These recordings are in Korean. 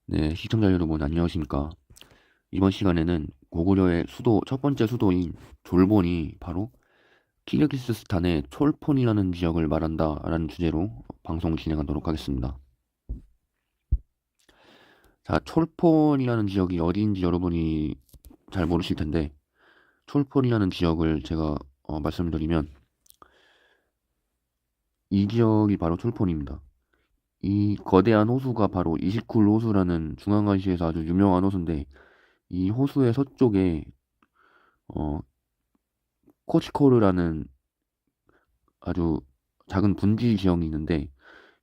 네, 시청자 여러분 안녕하십니까? 이번 시간에는 고구려의 수도 첫 번째 수도인 졸본이 바로 키르기스스탄의 촐폰이라는 지역을 말한다라는 주제로 방송을 진행하도록 하겠습니다. 자, 촐폰이라는 지역이 어디인지 여러분이 잘 모르실 텐데 촐폰이라는 지역을 제가 말씀드리면 이 지역이 바로 촐폰입니다. 이 거대한 호수가 바로 이시쿨 호수라는 중앙아시아에서 아주 유명한 호수인데 이 호수의 서쪽에 어, 코치코르라는 아주 작은 분지 지형이 있는데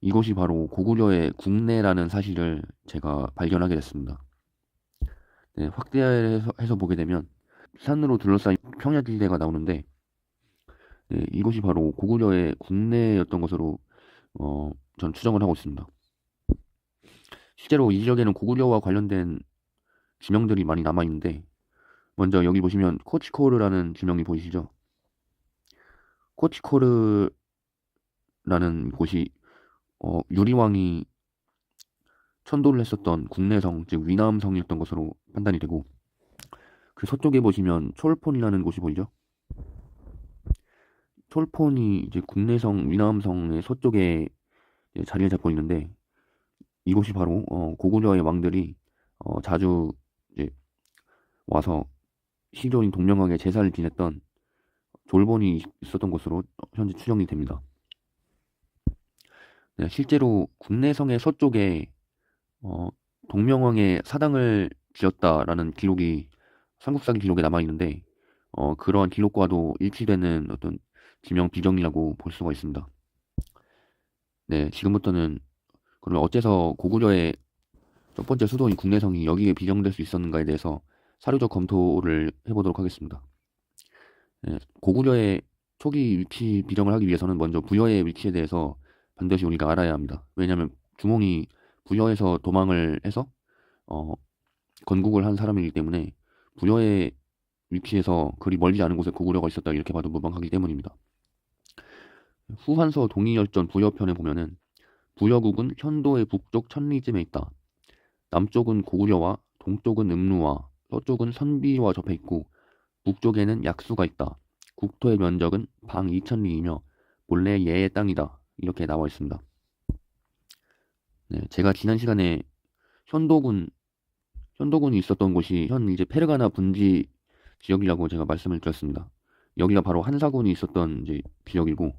이곳이 바로 고구려의 국내라는 사실을 제가 발견하게 됐습니다. 네, 확대해서 보게 되면 산으로 둘러싸인 평야지대가 나오는데 네, 이곳이 바로 고구려의 국내였던 것으로 전 추정을 하고 있습니다. 실제로 이 지역에는 고구려와 관련된 지명들이 많이 남아있는데 먼저 여기 보시면 코치코르라는 지명이 보이시죠? 코치코르라는 곳이 유리왕이 천도를 했었던 국내성, 즉 위남성이었던 것으로 판단이 되고 그 서쪽에 보시면 촐폰이라는 곳이 보이죠? 촐폰이 이제 국내성, 위남성의 서쪽에 이제 자리를 잡고 있는데 이곳이 바로 고구려의 왕들이 자주 이제 와서 시조인 동명왕의 제사를 지냈던 졸본이 있었던 곳으로 현재 추정이 됩니다. 네, 실제로 국내성의 서쪽에 어, 동명왕의 사당을 지었다라는 기록이 삼국사기 기록에 남아 있는데 그러한 기록과도 일치되는 어떤 지명 비정이라고 볼 수가 있습니다. 네, 지금부터는 그러면 어째서 고구려의 첫 번째 수도인 국내성이 여기에 비정될 수 있었는가에 대해서 사료적 검토를 해보도록 하겠습니다. 네, 고구려의 초기 위치 비정을 하기 위해서는 먼저 부여의 위치에 대해서 반드시 우리가 알아야 합니다. 왜냐하면 주몽이 부여에서 도망을 해서 어, 건국을 한 사람이기 때문에 부여의 위치에서 그리 멀지 않은 곳에 고구려가 있었다 이렇게 봐도 무방하기 때문입니다. 후한서 동이열전 부여편에 보면은 부여국은 현도의 북쪽 천리쯤에 있다. 남쪽은 고구려와 동쪽은 음루와 서쪽은 선비와 접해 있고 북쪽에는 약수가 있다. 국토의 면적은 방 2천리이며 본래 예의 땅이다. 이렇게 나와 있습니다. 네, 제가 지난 시간에 현도군 현도군이 있었던 곳이 현 이제 페르가나 분지 지역이라고 제가 말씀을 드렸습니다. 여기가 바로 한사군이 있었던 이제 지역이고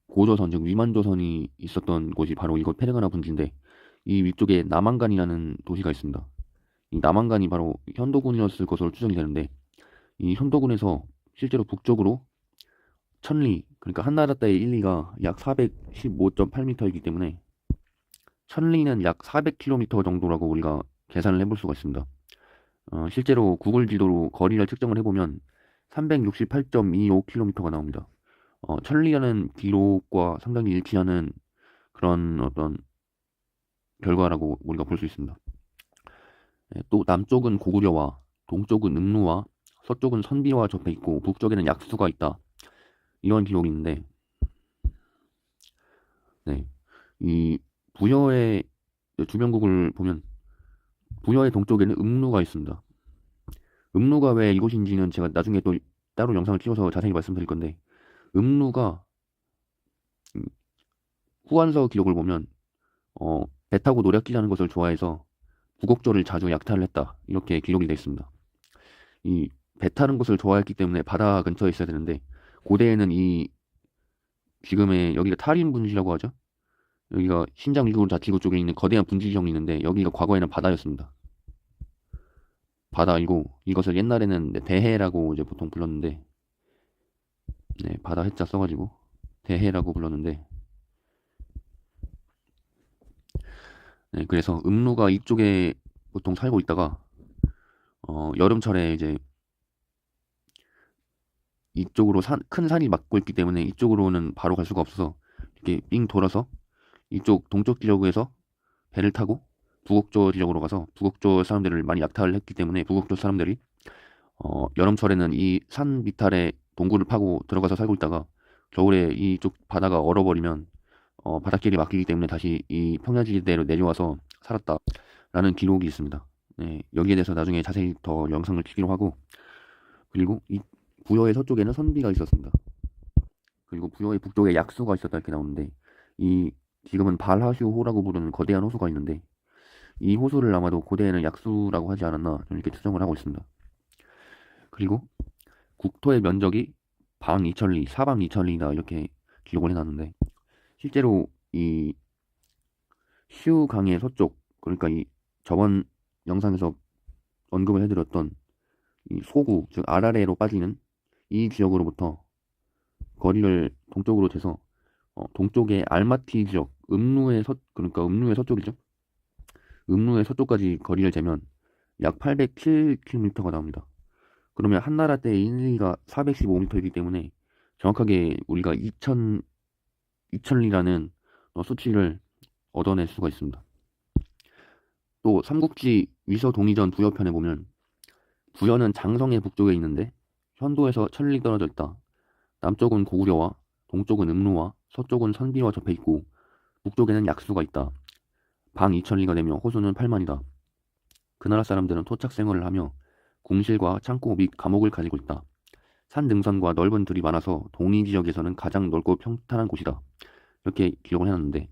고조선 즉 위만조선이 있었던 곳이 바로 이곳 페르가나 분지인데 이 위쪽에 남한간이라는 도시가 있습니다. 이 남한간이 바로 현도군이었을 것으로 추정이 되는데 이 현도군에서 실제로 북쪽으로 천리 그러니까 한나라 때의 1리가 약 415.8m이기 때문에 천리는 약 400km 정도라고 우리가 계산을 해볼 수가 있습니다. 실제로 구글 지도로 거리를 측정을 해보면 368.25km가 나옵니다. 천리라는 기록과 상당히 일치하는 그런 어떤 결과라고 우리가 볼 수 있습니다. 예, 또 남쪽은 고구려와 동쪽은 음루와 서쪽은 선비와 접해 있고 북쪽에는 약수가 있다. 이런 기록이 있는데 네, 이 부여의 주변국을 보면 부여의 동쪽에는 음루가 있습니다. 음루가 왜 이곳인지는 제가 나중에 또 따로 영상을 찍어서 자세히 말씀드릴 건데 음루가 후한서 기록을 보면 배 타고 노략질하는 것을 좋아해서 부곡조를 자주 약탈을 했다. 이렇게 기록이 되어 있습니다. 이 배 타는 것을 좋아했기 때문에 바다 근처에 있어야 되는데 고대에는 이 지금의 여기가 타림 분지라고 하죠. 여기가 신장 일구 자치구 쪽에 있는 거대한 분지정이 있는데 여기가 과거에는 바다였습니다. 바다이고 이것을 옛날에는 대해라고 이제 보통 불렀는데 네, 바다 해자 써가지고 대해라고 불렀는데 네, 그래서 음루가 이쪽에 보통 살고 있다가 여름철에 이제 이쪽으로 큰 산이 막고 있기 때문에 이쪽으로는 바로 갈 수가 없어서 이렇게 삥 돌아서 이쪽 동쪽 지역에서 배를 타고 부곡조 지역으로 가서 부곡조 사람들을 많이 약탈을 했기 때문에 부곡조 사람들이 여름철에는 이 산 비탈에 동굴을 파고 들어가서 살고 있다가 겨울에 이쪽 바다가 얼어버리면 바닷길이 막히기 때문에 다시 이 평야지대로 내려와서 살았다라는 기록이 있습니다. 네, 여기에 대해서 나중에 자세히 더 영상을 찍기로 하고, 그리고 이 부여의 서쪽에는 선비가 있었습니다. 그리고 부여의 북쪽에 약수가 있었다 이렇게 나오는데, 이 지금은 발하슈호라고 부르는 거대한 호수가 있는데, 이 호수를 아마도 고대에는 약수라고 하지 않았나 저는 이렇게 추정을 하고 있습니다. 그리고 국토의 면적이 방 2천리, 사방 2천리다 이렇게 기록을 해놨는데, 실제로 이 시우강의 서쪽, 그러니까 이 저번 영상에서 언급을 해드렸던 이 소구, 즉 아라레로 빠지는 이 지역으로부터 거리를 동쪽으로 재서 동쪽의 알마티 지역, 그러니까 음루의 서쪽이죠. 음루의 서쪽까지 거리를 재면 약 807km가 나옵니다. 그러면 한나라 때의 인리가 415m이기 때문에 정확하게 우리가 2000리라는 수치를 얻어낼 수가 있습니다. 또 삼국지 위서동의전 부여편에 보면 부여는 장성의 북쪽에 있는데 현도에서 1000리 떨어져 있다. 남쪽은 고구려와 동쪽은 음루와 서쪽은 선비와 접해 있고 북쪽에는 약수가 있다. 방 2000리가 되며 호수는 8만이다. 그 나라 사람들은 토착 생활을 하며 궁실과 창고 및 감옥을 가지고 있다. 산 등산과 넓은 들이 많아서 동이 지역에서는 가장 넓고 평탄한 곳이다. 이렇게 기록을 해놨는데,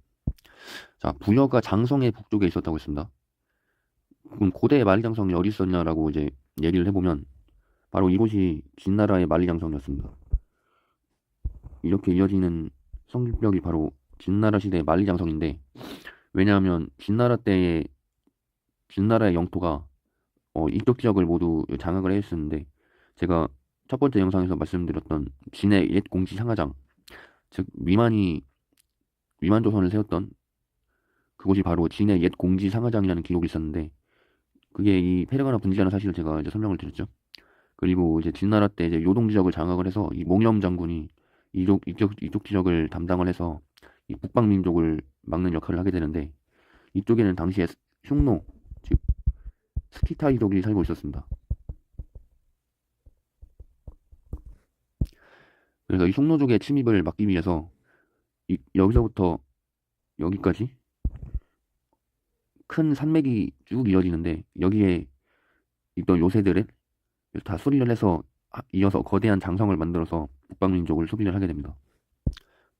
자, 부여가 장성의 북쪽에 있었다고 했습니다. 그럼 고대의 만리장성이 어디 있었냐라고 이제 얘기를 해보면 바로 이곳이 진나라의 만리장성이었습니다. 이렇게 이어지는 성벽이 바로 진나라 시대의 만리장성인데, 왜냐하면 진나라의 영토가 이쪽 지역을 모두 장악을 했었는데, 제가 첫 번째 영상에서 말씀드렸던 진의 옛 공지 상하장, 즉 위만 조선을 세웠던 그곳이 바로 진의 옛 공지 상하장이라는 기록이 있었는데, 그게 이 페르가나 분지라는 사실을 제가 이제 설명을 드렸죠. 그리고 이제 진나라 때 이제 요동 지역을 장악을 해서 이 몽염 장군이 이쪽 지역을 담당을 해서 이 북방 민족을 막는 역할을 하게 되는데, 이쪽에는 당시에 흉노, 즉 스키타이족이 살고 있었습니다. 그래서 이 흉노족의 침입을 막기 위해서 여기서부터 여기까지 큰 산맥이 쭉 이어지는데, 여기에 있던 요새들을 다 수리를 해서 이어서 거대한 장성을 만들어서 북방민족을 소비를 하게 됩니다.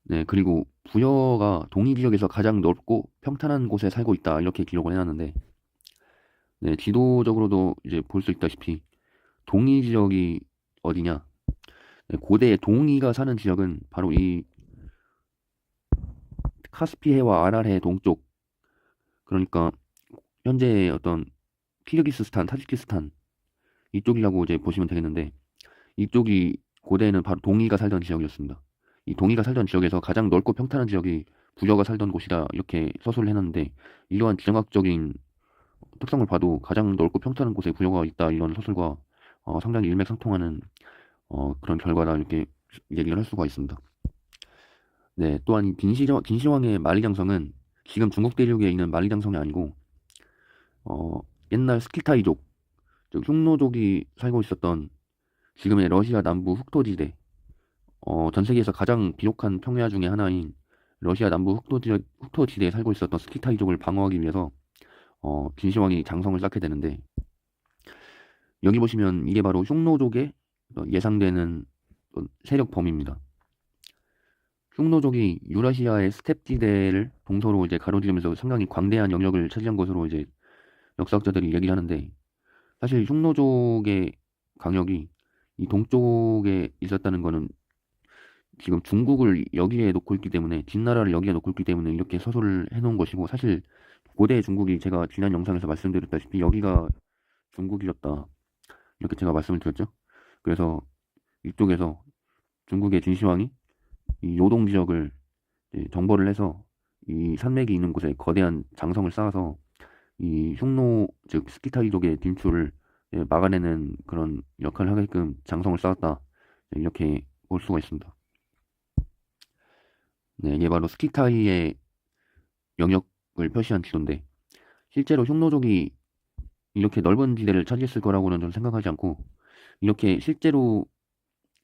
네, 그리고 부여가 동이 지역에서 가장 넓고 평탄한 곳에 살고 있다 이렇게 기록을 해놨는데, 네, 지도적으로도 이제 볼 수 있다시피 동이 지역이 어디냐? 네, 고대의 동이가 사는 지역은 바로 이 카스피해와 아랄해 동쪽, 그러니까 현재 어떤 키르기스스탄, 타지키스탄 이쪽이라고 이제 보시면 되겠는데, 이쪽이 고대에는 바로 동이가 살던 지역이었습니다. 이 동이가 살던 지역에서 가장 넓고 평탄한 지역이 부여가 살던 곳이다 이렇게 서술을 해놨는데, 이러한 지정학적인 특성을 봐도 가장 넓고 평탄한 곳에 부여가 있다 이런 서술과 상당히 일맥상통하는 그런 결과다 이렇게 얘기를 할 수가 있습니다. 네, 또한 이 진시황의 만리장성은 지금 중국 대륙에 있는 만리장성이 아니고 옛날 스키타이족, 즉 흉노족이 살고 있었던 지금의 러시아 남부 흑토지대, 전 세계에서 가장 비옥한 평야 중에 하나인 러시아 남부 흑토지대에 살고 있었던 스키타이족을 방어하기 위해서 진시황이 장성을 쌓게 되는데, 여기 보시면 이게 바로 흉노족의 예상되는 세력 범위입니다. 흉노족이 유라시아의 스텝지대를 동서로 이제 가로지르면서 상당히 광대한 영역을 차지한 것으로 이제 역사학자들이 얘기를 하는데, 사실 흉노족의 강력이 이 동쪽에 있었다는 거는 지금 중국을 여기에 놓고 있기 때문에, 진나라를 여기에 놓고 있기 때문에 이렇게 서술을 해놓은 것이고, 사실 고대 중국이 제가 지난 영상에서 말씀드렸다시피 여기가 중국이었다 이렇게 제가 말씀을 드렸죠. 그래서 이쪽에서 중국의 진시황이 이 요동 지역을 정벌을 해서 이 산맥이 있는 곳에 거대한 장성을 쌓아서 이 흉노 즉 스키타이족의 진출을 막아내는 그런 역할을 하게끔 장성을 쌓았다 이렇게 볼 수가 있습니다. 네, 이게 바로 스키타이의 영역을 표시한 지도인데, 실제로 흉노족이 이렇게 넓은 지대를 차지했을 거라고는 좀 생각하지 않고, 이렇게 실제로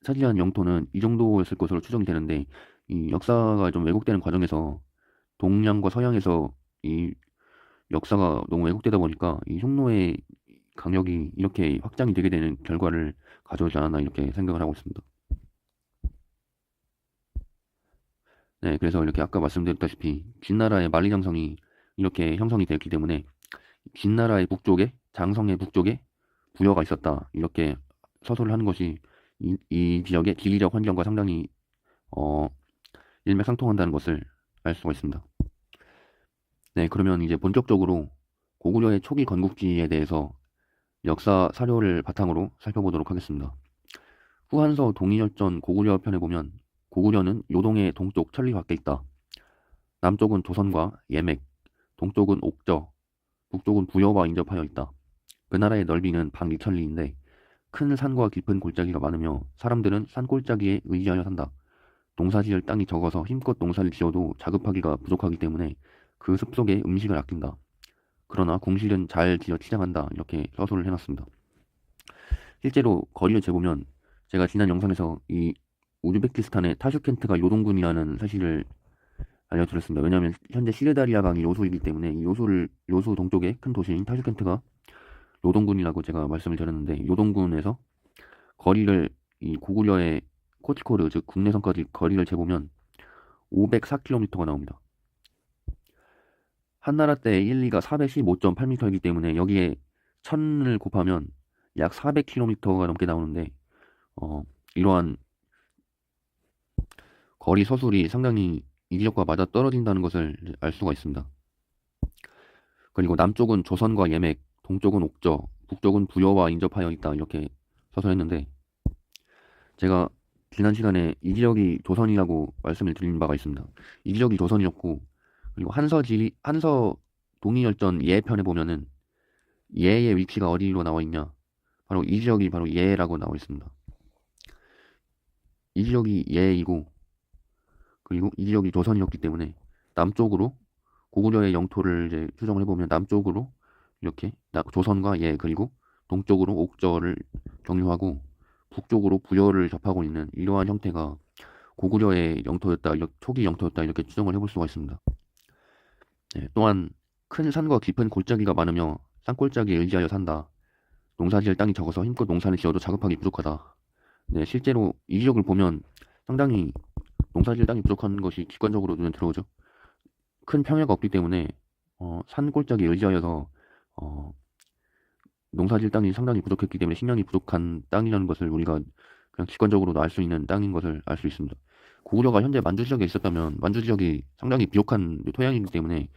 차지한 영토는 이 정도였을 것으로 추정이 되는데, 이 역사가 좀 왜곡되는 과정에서 동양과 서양에서 이 역사가 너무 왜곡되다 보니까 이 흉노의 강력이 이렇게 확장이 되게 되는 결과를 가져오지 않았나 이렇게 생각을 하고 있습니다. 네, 그래서 이렇게 아까 말씀드렸다시피 진나라의 만리장성이 이렇게 형성이 되었기 때문에 진나라의 북쪽에 장성의 북쪽에 부여가 있었다 이렇게 서술을 하는 것이 이 지역의 지리적 환경과 상당히 어, 일맥상통한다는 것을 알 수가 있습니다. 네, 그러면 이제 본격적으로 고구려의 초기 건국기에 대해서 역사 사료를 바탕으로 살펴보도록 하겠습니다. 후한서 동이열전 고구려 편에 보면 고구려는 요동의 동쪽 천리 밖에 있다. 남쪽은 조선과 예맥, 동쪽은 옥저, 북쪽은 부여와 인접하여 있다. 그 나라의 넓이는 방 2천리인데 큰 산과 깊은 골짜기가 많으며 사람들은 산 골짜기에 의지하여 산다. 농사지을 땅이 적어서 힘껏 농사를 지어도 자급하기가 부족하기 때문에 그 숲속에 음식을 아낀다. 그러나 궁실은 잘 지어 치장한다. 이렇게 서술을 해놨습니다. 실제로 거리를 재보면 제가 지난 영상에서 이 우즈베키스탄의 타슈켄트가 요동군이라는 사실을 알려드렸습니다. 왜냐하면 현재 시르다리아 강이 요소이기 때문에 이 요소 동쪽의 큰 도시인 타슈켄트가 요동군이라고 제가 말씀을 드렸는데 요동군에서 거리를 이 고구려의 코치코르 즉 국내선까지 거리를 재보면 504km가 나옵니다. 한나라 때 1리가 415.8m이기 때문에 여기에 1000을 곱하면 약 400km가 넘게 나오는데 이러한 거리 서술이 상당히 이 지역과 맞아 떨어진다는 것을 알 수가 있습니다. 그리고 남쪽은 조선과 예맥, 동쪽은 옥저, 북쪽은 부여와 인접하여 있다 이렇게 서술했는데 제가 지난 시간에 이 지역이 조선이라고 말씀을 드린 바가 있습니다. 이 지역이 조선이었고 그리고 한서 동이열전 예편에 보면은 예의 위치가 어디로 나와 있냐? 바로 이 지역이 바로 예라고 나와 있습니다. 이 지역이 예이고 그리고 이 지역이 조선이었기 때문에 남쪽으로 고구려의 영토를 이제 추정을 해보면 남쪽으로 이렇게 조선과 예 그리고 동쪽으로 옥저를 경유하고 북쪽으로 부여를 접하고 있는 이러한 형태가 고구려의 영토였다, 초기 영토였다 이렇게 추정을 해볼 수가 있습니다. 네, 또한 큰 산과 깊은 골짜기가 많으며 산골짜기에 의지하여 산다. 농사지을 땅이 적어서 힘껏 농사를 지어도 자급하기 부족하다. 네, 실제로 이 지역을 보면 상당히 농사지을 땅이 부족한 것이 직관적으로 눈에 들어오죠. 큰 평야가 없기 때문에 산골짜기에 의지하여서 농사지을 땅이 상당히 부족했기 때문에 식량이 부족한 땅이라는 것을 우리가 그냥 직관적으로도 알 수 있는 땅인 것을 알 수 있습니다. 고구려가 현재 만주 지역에 있었다면 만주 지역이 상당히 비옥한 토양이기 때문에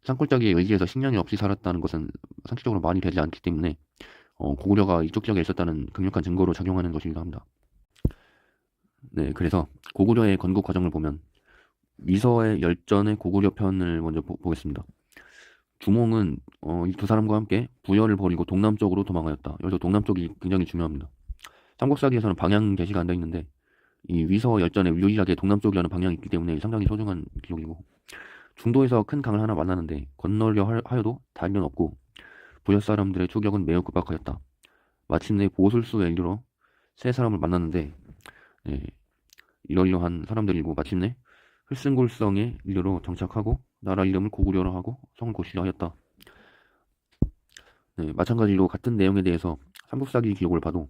산골짜기에 의지해서 식량이 없이 살았다는 것은 상식적으로 말이 되지 않기 때문에 고구려가 이쪽 지역에 있었다는 강력한 증거로 작용하는 것이기도 합니다. 네, 그래서 고구려의 건국 과정을 보면 위서의 열전의 고구려 편을 먼저 보겠습니다. 주몽은 이 두 사람과 함께 부여를 버리고 동남쪽으로 도망하였다. 여기서 동남쪽이 굉장히 중요합니다. 삼국사기에서는 방향 게시가 안 되어 있는데 이 위서 열전에 유일하게 동남쪽이라는 방향이 있기 때문에 상당히 소중한 기록이고 중도에서 큰 강을 하나 만나는데 건너려 하여도 달면 없고 부여 사람들의 추격은 매우 급박하였다. 마침내 보술수에 이르러 세 사람을 만났는데 예, 이러이러한 사람들이고 마침내 흘승골성에 이르러 정착하고 나라 이름을 고구려로 하고 성을 고시려 하였다. 네, 마찬가지로 같은 내용에 대해서 삼국사기 기록을 봐도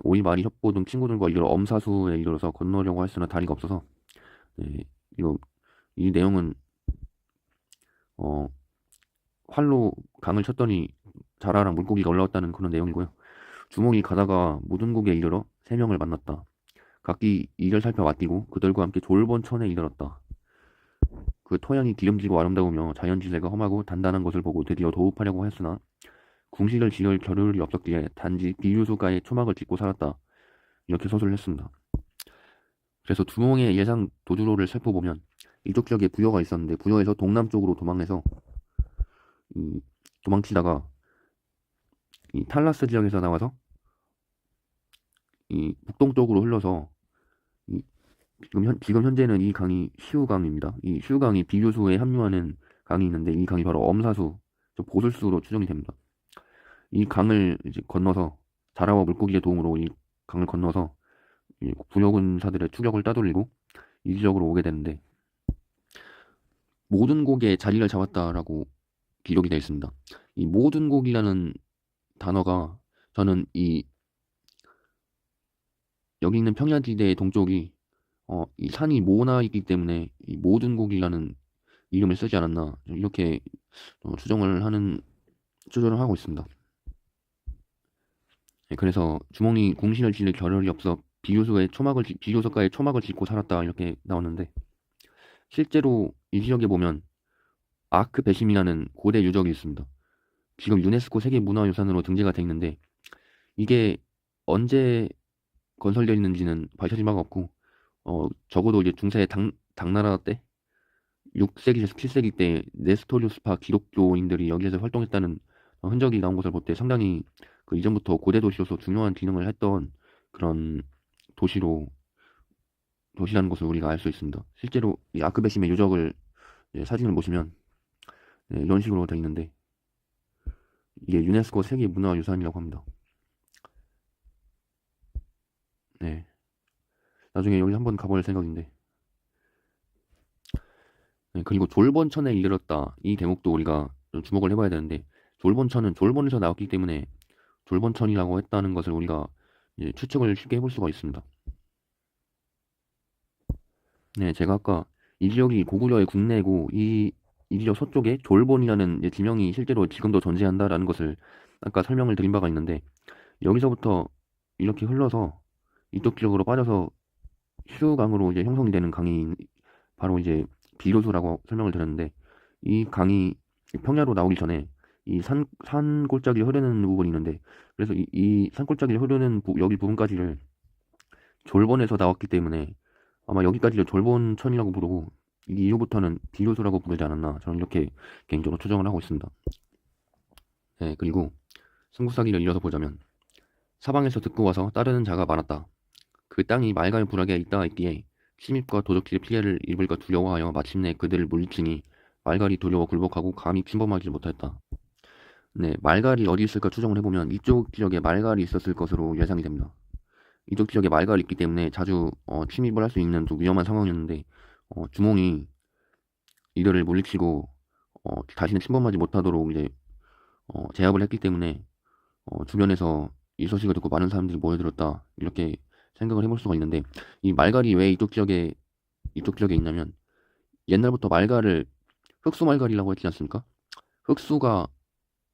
오이마리 협보 등 친구들과 이르러 엄사수에 이르러서 건너려고 했으나 다리가 없어서 네, 이 내용은 활로 강을 쳤더니 자라랑 물고기가 올라왔다는 그런 내용이고요. 주몽이 가다가 무등국에 이르러 세 명을 만났다. 각기 이를 살펴왔디고 그들과 함께 졸본천에 이르렀다. 그 토양이 기름지고 아름다우며 자연지대가 험하고 단단한 것을 보고 드디어 도읍하려고 했으나 궁실을 지을 겨를이 없었기에 단지 비유수가에 초막을 짓고 살았다. 이렇게 서술을 했습니다. 그래서 두몽의 예상 도주로를 살펴보면 이쪽 지역에 부여가 있었는데 부여에서 동남쪽으로 도망해서 도망치다가 이 탈라스 지역에서 나와서 이 북동쪽으로 흘러서 지금 현재는 이 강이 시우강입니다. 이 시우강이 비교수에 합류하는 강이 있는데 이 강이 바로 엄사수, 보술수로 추정이 됩니다. 이 강을 이제 건너서 자라와 물고기의 도움으로 이 강을 건너서 부여군사들의 추격을 따돌리고 이 지역으로 오게 되는데 모든 곡에 자리를 잡았다라고 기록이 되어 있습니다. 이 모든 곡이라는 단어가 저는 이 여기 있는 평야지대의 동쪽이 이 산이 모나 있기 때문에 이 모든 곡이라는 이름을 쓰지 않았나 이렇게 추정을 하고 있습니다. 네, 그래서 주몽이 궁신을 지를 겨를이 없어 비교소가에 초막을 짓고 살았다 이렇게 나오는데 실제로 이 지역에 보면 아크 베심이라는 고대 유적이 있습니다. 지금 유네스코 세계문화유산으로 등재가 돼 있는데 이게 언제 건설되어 있는지는 밝혀진 바가 없고 적어도 이제 중세 당나라 때 6세기에서 7세기 때 네스토리우스파 기독교인들이 여기에서 활동했다는 흔적이 나온 것을 볼 때 상당히 그 이전부터 고대 도시로서 중요한 기능을 했던 그런 도시라는 것을 우리가 알 수 있습니다. 실제로 이 아크베심의 유적을 사진을 보시면 이런 식으로 되어 있는데 이게 유네스코 세계문화유산이라고 합니다. 네, 나중에 여기 한번 가볼 생각인데 네, 그리고 졸본천에 이르렀다 이 대목도 우리가 좀 주목을 해봐야 되는데 졸본천은 졸본에서 나왔기 때문에 졸본천이라고 했다는 것을 우리가 추측을 쉽게 해볼 수가 있습니다. 네, 제가 아까 이 지역이 고구려의 국내고 이 지역 서쪽에 졸본이라는 지명이 실제로 지금도 존재한다라는 것을 아까 설명을 드린 바가 있는데 여기서부터 이렇게 흘러서 이쪽 지역으로 빠져서 휴강으로 이제 형성이 되는 강이 바로 이제 비로소라고 설명을 드렸는데 이 강이 평야로 나오기 전에 이 산골짜기 흐르는 부분이 있는데 그래서 이 산골짜기 흐르는 여기 부분까지를 졸본에서 나왔기 때문에 아마 여기까지를 졸본천이라고 부르고 이 이후부터는 비로소라고 부르지 않았나 저는 이렇게 개인적으로 추정을 하고 있습니다. 네, 그리고 승부사기를 이어서 보자면 사방에서 듣고 와서 따르는 자가 많았다. 그 땅이 말갈불하게 있다 있기에 침입과 도적질의 피해를 입을까 두려워하여 마침내 그들을 물리치니 말갈이 두려워 굴복하고 감히 침범하지 못하였다. 네, 말갈이 어디 있을까 추정을 해보면 이쪽 지역에 말갈이 있었을 것으로 예상이 됩니다. 이쪽 지역에 말갈이 있기 때문에 자주 침입을 할 수 있는 좀 위험한 상황이었는데 주몽이 이들을 물리치고 다시는 침범하지 못하도록 이제 제압을 했기 때문에 주변에서 이 소식을 듣고 많은 사람들이 모여들었다 이렇게 생각을 해볼 수가 있는데 이 말갈이 왜 이쪽 지역에 있냐면 옛날부터 말갈을 흑수 말갈이라고 했지 않습니까? 흑수가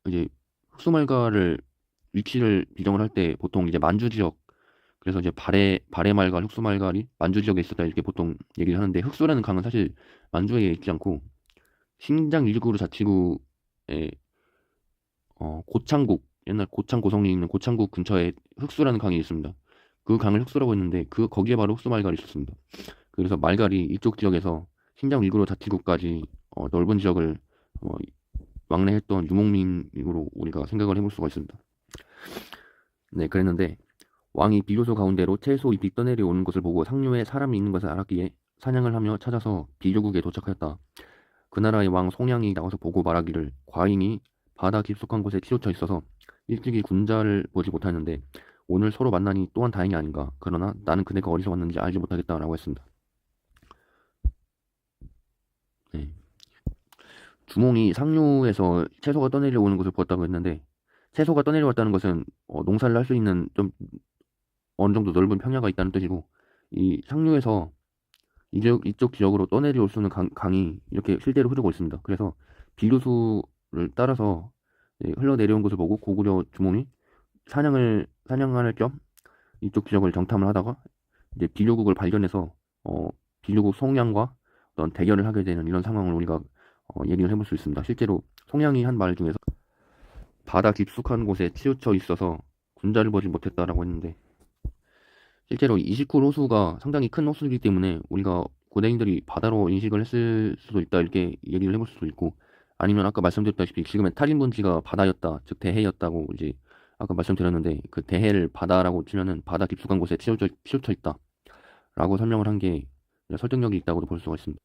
이제 흑수 말갈을 위치를 비정을 할 때 보통 이제 만주 지역 그래서 이제 발해 말갈, 흑수 말갈이 만주 지역에 있었다 이렇게 보통 얘기를 하는데 흑수라는 강은 사실 만주에 있지 않고 신장 일구르 자치구의 고창국 옛날 고창 고성리 있는 고창국 근처에 흑수라는 강이 있습니다. 그 강을 흑수라고 했는데 거기에 바로 흑수 말갈이 있었습니다. 그래서 말갈이 이쪽 지역에서 신장 일구르 자치구까지 넓은 지역을 어, 왕래했던 유목민으로 우리가 생각을 해볼 수가 있습니다. 네, 그랬는데 왕이 비료소 가운데로 채소 잎이 떠내려오는 것을 보고 상류에 사람이 있는 것을 알았기에 사냥을 하며 찾아서 비료국에 도착하였다. 그 나라의 왕 송양이 나와서 보고 말하기를 과인이 바다 깊숙한 곳에 치우쳐 있어서 일찍이 군자를 보지 못하였는데 오늘 서로 만나니 또한 다행이 아닌가. 그러나 나는 그네가 어디서 왔는지 알지 못하겠다라고 했습니다. 네. 주몽이 상류에서 채소가 떠내려오는 것을 보았다고 했는데 채소가 떠내려왔다는 것은 농사를 할 수 있는 좀 어느 정도 넓은 평야가 있다는 뜻이고 이 상류에서 이쪽 지역으로 떠내려올 수 있는 강이 이렇게 실제로 흐르고 있습니다. 그래서 비루수를 따라서 흘러내려온 것을 보고 고구려 주몽이 사냥할 겸 이쪽 지역을 정탐을 하다가 이제 비료국을 발견해서 비료국 송양과 어떤 대결을 하게 되는 이런 상황을 우리가 얘기를 해볼 수 있습니다. 실제로 송양이 한 말 중에서 바다 깊숙한 곳에 치우쳐 있어서 군자를 보지 못했다라고 했는데 실제로 이시쿨 호수가 상당히 큰 호수이기 때문에 우리가 고대인들이 바다로 인식을 했을 수도 있다 이렇게 얘기를 해볼 수도 있고 아니면 아까 말씀드렸다시피 지금의 탈인분지가 바다였다 즉 대해였다고 이제 아까 말씀드렸는데 그 대해를 바다라고 치면은 바다 깊숙한 곳에 치우쳐 있다 라고 설명을 한 게 설득력이 있다고도 볼 수가 있습니다.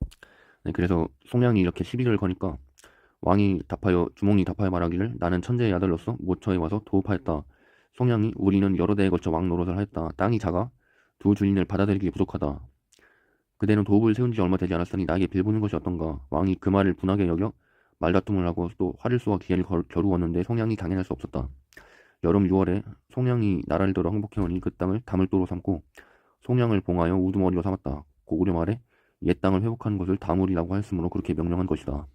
네, 그래서 송양이 이렇게 시비를 거니까 주몽이 답하여 말하기를 나는 천재의 아들로서 모처에 와서 도읍하였다. 송양이 우리는 여러 대에 걸쳐 왕 노릇을 하였다. 땅이 작아 두 주인을 받아들이기 부족하다. 그대는 도읍을 세운 지 얼마 되지 않았으니 나에게 빌보는 것이 어떤가. 왕이 그 말을 분하게 여겨 말다툼을 하고 또 화를 쏘아 기회를 겨루었는데 송양이 당연할 수 없었다. 여름 6월에 송양이 나라를 들어 항복해오니 그 땅을 다물도로 삼고 송양을 봉하여 우두머리로 삼았다. 고구려 말에 옛 땅을 회복하는 것을 다물이라고 하였으므로 그렇게 명령한 것이다.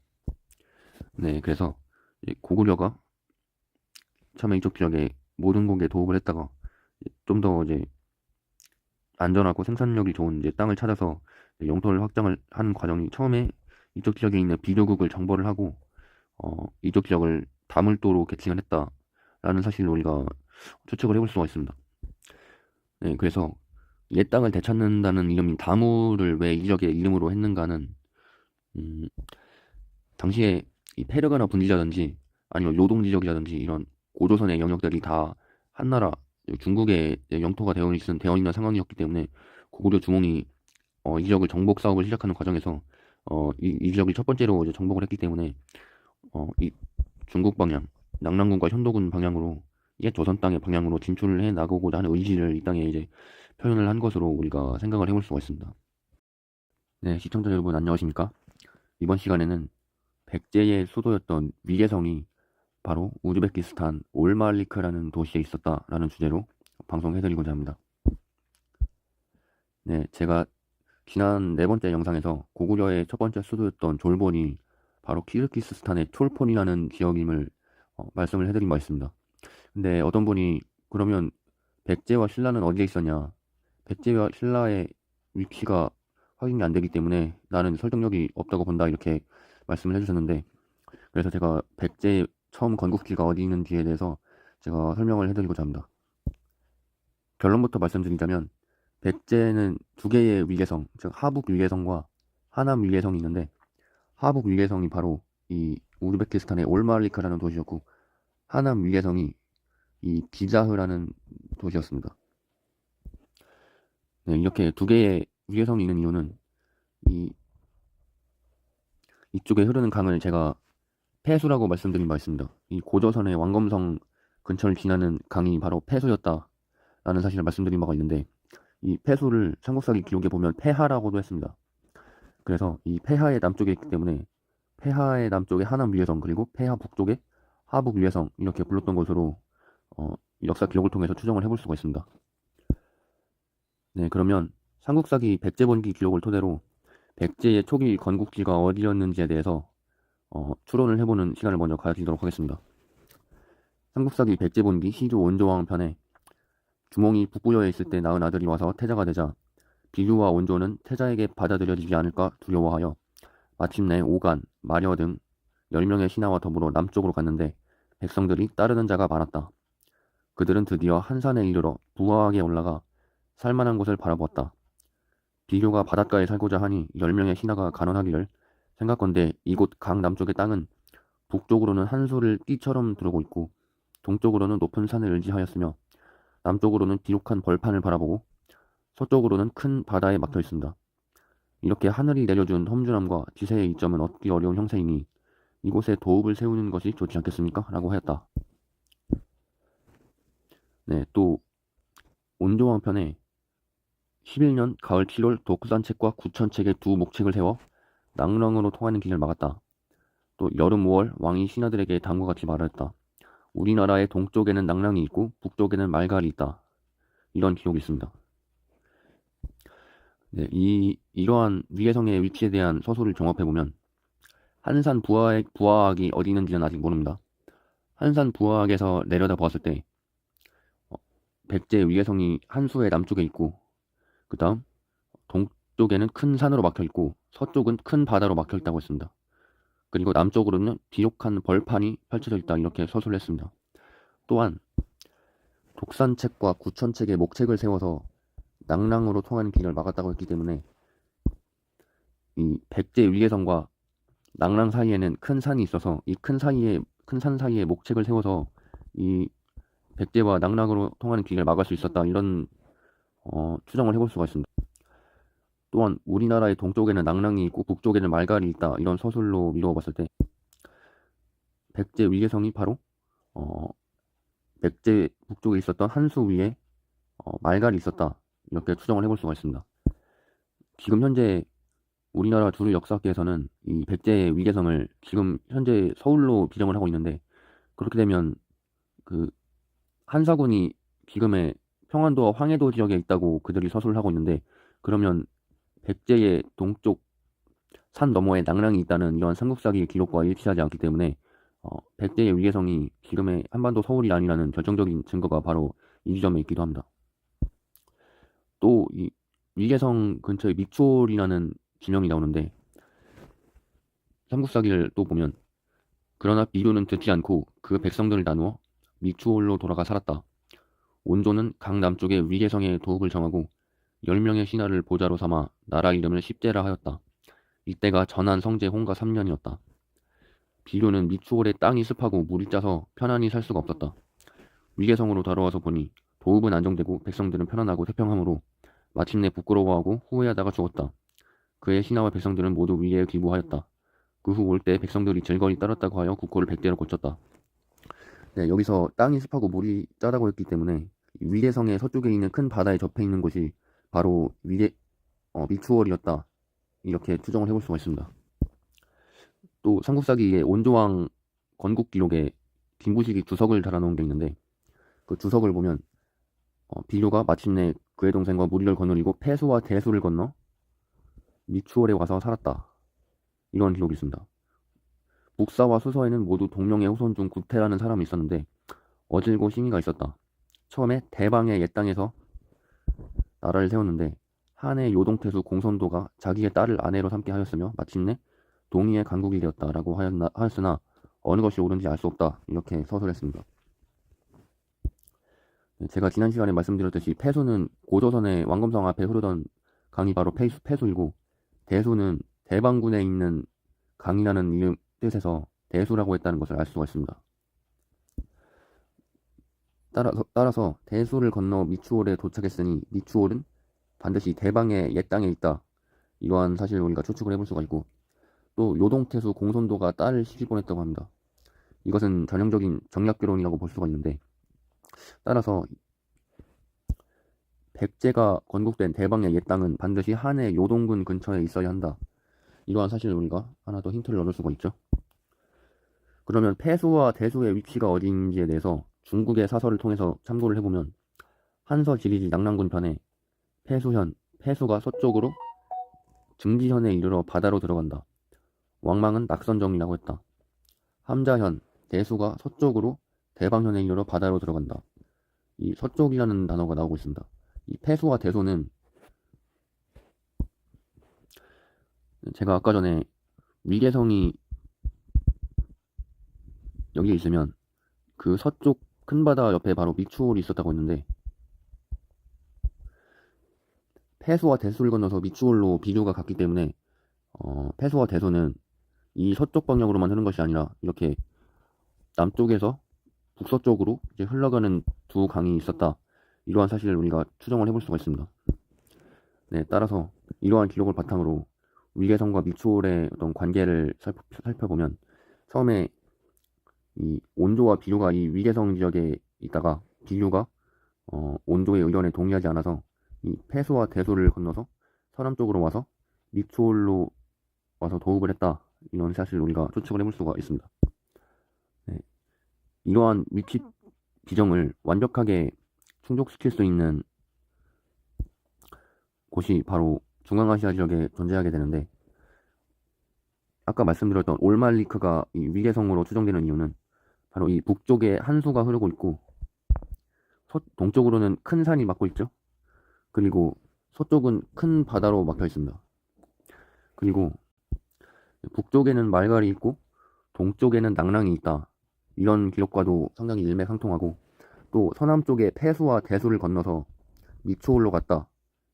네, 그래서 고구려가 처음에 이쪽 지역에 모든 곡에 도읍을 했다가 좀 더 이제 안전하고 생산력이 좋은 이제 땅을 찾아서 영토를 확장을 하는 과정이 처음에 이쪽 지역에 있는 비교국을 정벌을 하고 이쪽 지역을 다물도로 개칭을 했다라는 사실을 우리가 추측을 해볼 수가 있습니다. 네, 그래서 옛 땅을 되찾는다는 이름인 다물을 왜 이 지역의 이름으로 했는가는 음, 당시에 이 페르가나 분지라든지 아니면 요동 지역이라든지 이런 고조선의 영역들이 다 한나라 중국의 영토가 되어 있는 상황이었기 때문에 고구려 중흥이 이 지역을 정복 사업을 시작하는 과정에서 이 지역을 첫 번째로 이제 정복을 했기 때문에 이 중국 방향, 낙랑군과 현도군 방향으로 옛 조선 땅의 방향으로 진출을 해 나가고자 하는 의지를 이 땅에 이제 표현을 한 것으로 우리가 생각을 해볼 수가 있습니다. 네, 시청자 여러분 안녕하십니까? 이번 시간에는 백제의 수도였던 위계성이 바로 우즈베키스탄 올말리크라는 도시에 있었다라는 주제로 방송해드리고자 합니다. 네, 제가 지난 네 번째 영상에서 고구려의 첫 번째 수도였던 졸본이 바로 키르기스스탄의 촐폰이라는 지역임을 말씀을 해드린 바 있습니다. 근데 어떤 분이 그러면 백제와 신라는 어디에 있었냐? 백제와 신라의 위치가 확인이 안 되기 때문에 나는 설득력이 없다고 본다 이렇게 말씀을 해주셨는데 그래서 제가 백제의 처음 건국지가 어디 있는지에 대해서 제가 설명을 해드리고자 합니다. 결론부터 말씀드리자면 백제는 두 개의 위계성, 즉 하북 위계성과 하남 위계성이 있는데 하북 위계성이 바로 이 우즈베키스탄의 올마르리크라는 도시였고 하남 위계성이 이 기자흐라는 도시였습니다. 네, 이렇게 두 개의 위계성이 있는 이유는 이쪽에 흐르는 강을 제가 폐수라고 말씀드린 바 있습니다. 이 고조선의 왕검성 근처를 지나는 강이 바로 폐수였다라는 사실을 말씀드린 바가 있는데 이 폐수를 삼국사기 기록에 보면 폐하라고도 했습니다. 그래서 이 폐하의 남쪽에 있기 때문에 폐하의 남쪽에 하남 위해성 그리고 폐하 북쪽에 하북 위해성 이렇게 불렀던 것으로 역사 기록을 통해서 추정을 해볼 수가 있습니다. 네, 그러면 삼국사기 백제번기 기록을 토대로 백제의 초기 건국지가 어디였는지에 대해서 추론을 해보는 시간을 먼저 가지도록 하겠습니다. 삼국사기 백제본기 시조 온조왕 편에 주몽이 북부여에 있을 때 낳은 아들이 와서 태자가 되자 비주와 온조는 태자에게 받아들여지지 않을까 두려워하여 마침내 오간, 마려 등 10명의 신하와 더불어 남쪽으로 갔는데 백성들이 따르는 자가 많았다. 그들은 드디어 한산에 이르러 부하하게 올라가 살만한 곳을 바라보았다. 비교가 바닷가에 살고자 하니 10명의 신하가 간언하기를 생각건대 이곳 강 남쪽의 땅은 북쪽으로는 한수를 띠처럼 두르고 있고 동쪽으로는 높은 산을 의지하였으며 남쪽으로는 비옥한 벌판을 바라보고 서쪽으로는 큰 바다에 막혀 있습니다. 이렇게 하늘이 내려준 험준함과 지세의 이점은 얻기 어려운 형세이니 이곳에 도읍을 세우는 것이 좋지 않겠습니까? 라고 하였다. 네, 또 온조왕 편에 11년 가을 7월 독산책과 구천책의 두 목책을 세워 낙랑으로 통하는 길을 막았다. 또 여름 5월 왕이 신하들에게 다음과 같이 말하였다. 우리나라의 동쪽에는 낙랑이 있고 북쪽에는 말갈이 있다. 이런 기록이 있습니다. 네, 이러한 위계성의 위치에 대한 서술을 종합해보면 한산 부하학이 어디 있는지는 아직 모릅니다. 한산 부하학에서 내려다 보았을 때 백제 위계성이 한수의 남쪽에 있고 그 다음 동쪽에는 큰 산으로 막혀있고 서쪽은 큰 바다로 막혀있다고 했습니다. 그리고 남쪽으로는 비옥한 벌판이 펼쳐져 있다 이렇게 서술을 했습니다. 또한 독산책과 구천책의 목책을 세워서 낙랑으로 통하는 길을 막았다고 했기 때문에 이 백제 위계성과 낙랑 사이에는 큰 산이 있어서 이 큰 산 사이에 목책을 세워서 이 백제와 낙랑으로 통하는 길을 막을 수 있었다 이런 추정을 해볼 수가 있습니다. 또한 우리나라의 동쪽에는 낙랑이 있고 북쪽에는 말갈이 있다 이런 서술로 미루어 봤을 때 백제 위계성이 바로 백제 북쪽에 있었던 한수 위에 말갈이 있었다 이렇게 추정을 해볼 수가 있습니다. 지금 현재 우리나라 주류 역사학계에서는 이 백제의 위계성을 지금 현재 서울로 비정을 하고 있는데, 그렇게 되면 그 한사군이 지금의 평안도와 황해도 지역에 있다고 그들이 서술을 하고 있는데, 그러면 백제의 동쪽 산 너머에 낭랑이 있다는 이런 삼국사기 기록과 일치하지 않기 때문에 백제의 위계성이 지금의 한반도 서울이 아니라는 결정적인 증거가 바로 이 지점에 있기도 합니다. 또 이 위계성 근처에 미추홀이라는 지명이 나오는데, 삼국사기를 또 보면 그러나 비류는 듣지 않고 그 백성들을 나누어 미추홀로 돌아가 살았다. 온조는 각 남쪽의 위계성의 도읍을 정하고 10명의 신하를 보좌로 삼아 나라 이름을 십제라 하였다. 이때가 전한 성제 홍가 3년이었다. 비류는 미추홀의 땅이 습하고 물이 짜서 편안히 살 수가 없었다. 위계성으로 돌아와서 보니 도읍은 안정되고 백성들은 편안하고 태평하므로 마침내 부끄러워하고 후회하다가 죽었다. 그의 신하와 백성들은 모두 위계에 귀부하였다. 그 후 올 때 백성들이 질거리 따랐다고 하여 국호를 100대로 고쳤다. 네, 여기서 땅이 습하고 물이 짜다고 했기 때문에 위계성의 서쪽에 있는 큰 바다에 접해 있는 곳이 바로 미추홀이었다. 이렇게 추정을 해볼 수가 있습니다. 또 삼국사기의 온조왕 건국기록에 김부식이 주석을 달아놓은 게 있는데, 그 주석을 보면 비료가 마침내 그의 동생과 무리를 거느리고 폐수와 대수를 건너 미추홀에 와서 살았다. 이런 기록이 있습니다. 북사와 수서에는 모두 동명의 후손 중 구태라는 사람이 있었는데 어질고 심의가 있었다. 처음에 대방의 옛 땅에서 나라를 세웠는데 한의 요동태수 공손도가 자기의 딸을 아내로 삼게 하였으며 마침내 동의의 강국이 되었다라고 하였으나 어느 것이 옳은지 알 수 없다. 이렇게 서술했습니다. 제가 지난 시간에 말씀드렸듯이 폐수는 고조선의 왕검성 앞에 흐르던 강이 바로 폐수이고, 대수는 대방군에 있는 강이라는 이름 뜻에서 대수라고 했다는 것을 알 수가 있습니다. 따라서 대수를 건너 미추홀에 도착했으니 미추홀은 반드시 대방의 옛 땅에 있다. 이러한 사실을 우리가 추측을 해볼 수가 있고, 또 요동태수 공손도가 딸을 시집보냈다고 합니다. 이것은 전형적인 정략결혼이라고 볼 수가 있는데, 따라서 백제가 건국된 대방의 옛 땅은 반드시 한의 요동군 근처에 있어야 한다. 이러한 사실을 우리가 하나 더 힌트를 얻을 수가 있죠. 그러면 폐수와 대수의 위치가 어디인지에 대해서 중국의 사설을 통해서 참고를 해보면 한서 지리지 낙랑군 편에 폐수가 서쪽으로 증지현에 이르러 바다로 들어간다. 왕망은 낙선정이라고 했다. 함자현, 대수가 서쪽으로 대방현에 이르러 바다로 들어간다. 이 서쪽이라는 단어가 나오고 있습니다. 이 폐수와 대수는 제가 아까 전에 위계성이 여기에 있으면 그 서쪽 큰 바다 옆에 바로 미추홀이 있었다고 했는데, 폐수와 대수를 건너서 미추홀로 비류가 갔기 때문에 폐수와 대수는 이 서쪽 방향으로만 흐른 것이 아니라 이렇게 남쪽에서 북서쪽으로 이제 흘러가는 두 강이 있었다. 이러한 사실을 우리가 추정을 해볼 수가 있습니다. 네, 따라서 이러한 기록을 바탕으로 위계성과 미추홀의 어떤 관계를 살펴보면 처음에 이 온조와 비류가 이 위계성 지역에 있다가 비류가 온조의 의견에 동의하지 않아서 이 폐수와 대수를 건너서 서남쪽으로 와서 미추홀로 와서 도읍을 했다. 이런 사실을 우리가 추측을 해볼 수가 있습니다. 네. 이러한 위치 지정을 완벽하게 충족시킬 수 있는 곳이 바로 중앙아시아 지역에 존재하게 되는데, 아까 말씀드렸던 올말리크가 이 위계성으로 추정되는 이유는 바로 이 북쪽에 한수가 흐르고 있고 동쪽으로는 큰 산이 막고 있죠. 그리고 서쪽은 큰 바다로 막혀 있습니다. 그리고 북쪽에는 말갈이 있고 동쪽에는 낭랑이 있다. 이런 기록과도 상당히 일맥상통하고, 또 서남쪽에 폐수와 대수를 건너서 미추홀로 갔다.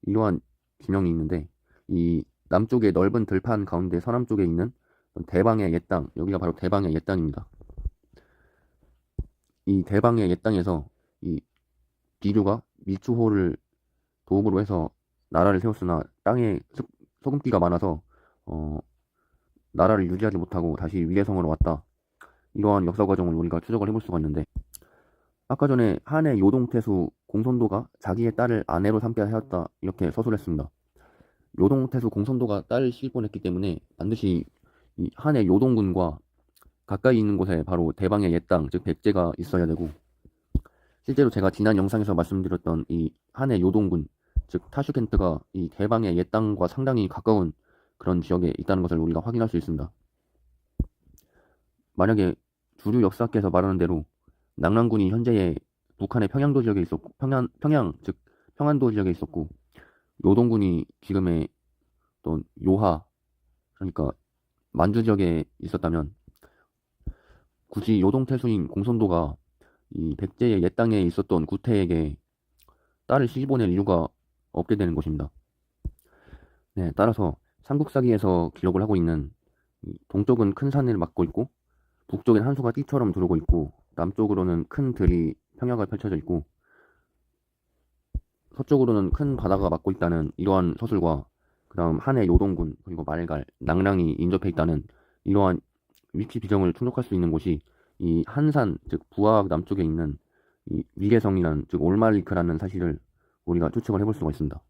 이러한 지명이 있는데, 이 남쪽의 넓은 들판 가운데 서남쪽에 있는 대방의 옛 땅, 여기가 바로 대방의 옛 땅입니다. 이 대방의 옛 땅에서 이 비류가 미추홀을 도읍으로 해서 나라를 세웠으나 땅에 소금기가 많아서 나라를 유지하지 못하고 다시 위계성으로 왔다. 이러한 역사 과정을 우리가 추적을 해볼 수가 있는데, 아까 전에 한의 요동태수 공손도가 자기의 딸을 아내로 삼게 하였다. 이렇게 서술했습니다. 요동태수 공선도가 딸을 시길 뻔했기 때문에 반드시 이 한해 요동군과 가까이 있는 곳에 바로 대방의 옛 땅, 즉 백제가 있어야 되고, 실제로 제가 지난 영상에서 말씀드렸던 이 한해 요동군, 즉 타슈켄트가 이 대방의 옛 땅과 상당히 가까운 그런 지역에 있다는 것을 우리가 확인할 수 있습니다. 만약에 주류 역사학계에서 말하는 대로 낙랑군이 현재의 북한의 평양도 지역에 있었고, 평양, 즉 평안도 지역에 있었고, 요동군이 지금의 어떤 요하, 그러니까 만주 지역에 있었다면, 굳이 요동태수인 공손도가 이 백제의 옛 땅에 있었던 구태에게 딸을 시집보낼 이유가 없게 되는 것입니다. 네, 따라서 삼국사기에서 기록을 하고 있는 동쪽은 큰 산을 막고 있고, 북쪽엔 한수가 띠처럼 두르고 있고, 남쪽으로는 큰 들이 평야가 펼쳐져 있고, 서쪽으로는 큰 바다가 막고 있다는 이러한 서술과, 그 다음 한해 요동군, 그리고 말갈, 낭랑이 인접해 있다는 이러한 위치 비정을 충족할 수 있는 곳이 이 한산, 즉 부하학 남쪽에 있는 이 위계성이라는, 즉 올말리크라는 사실을 우리가 추측을 해볼 수가 있습니다.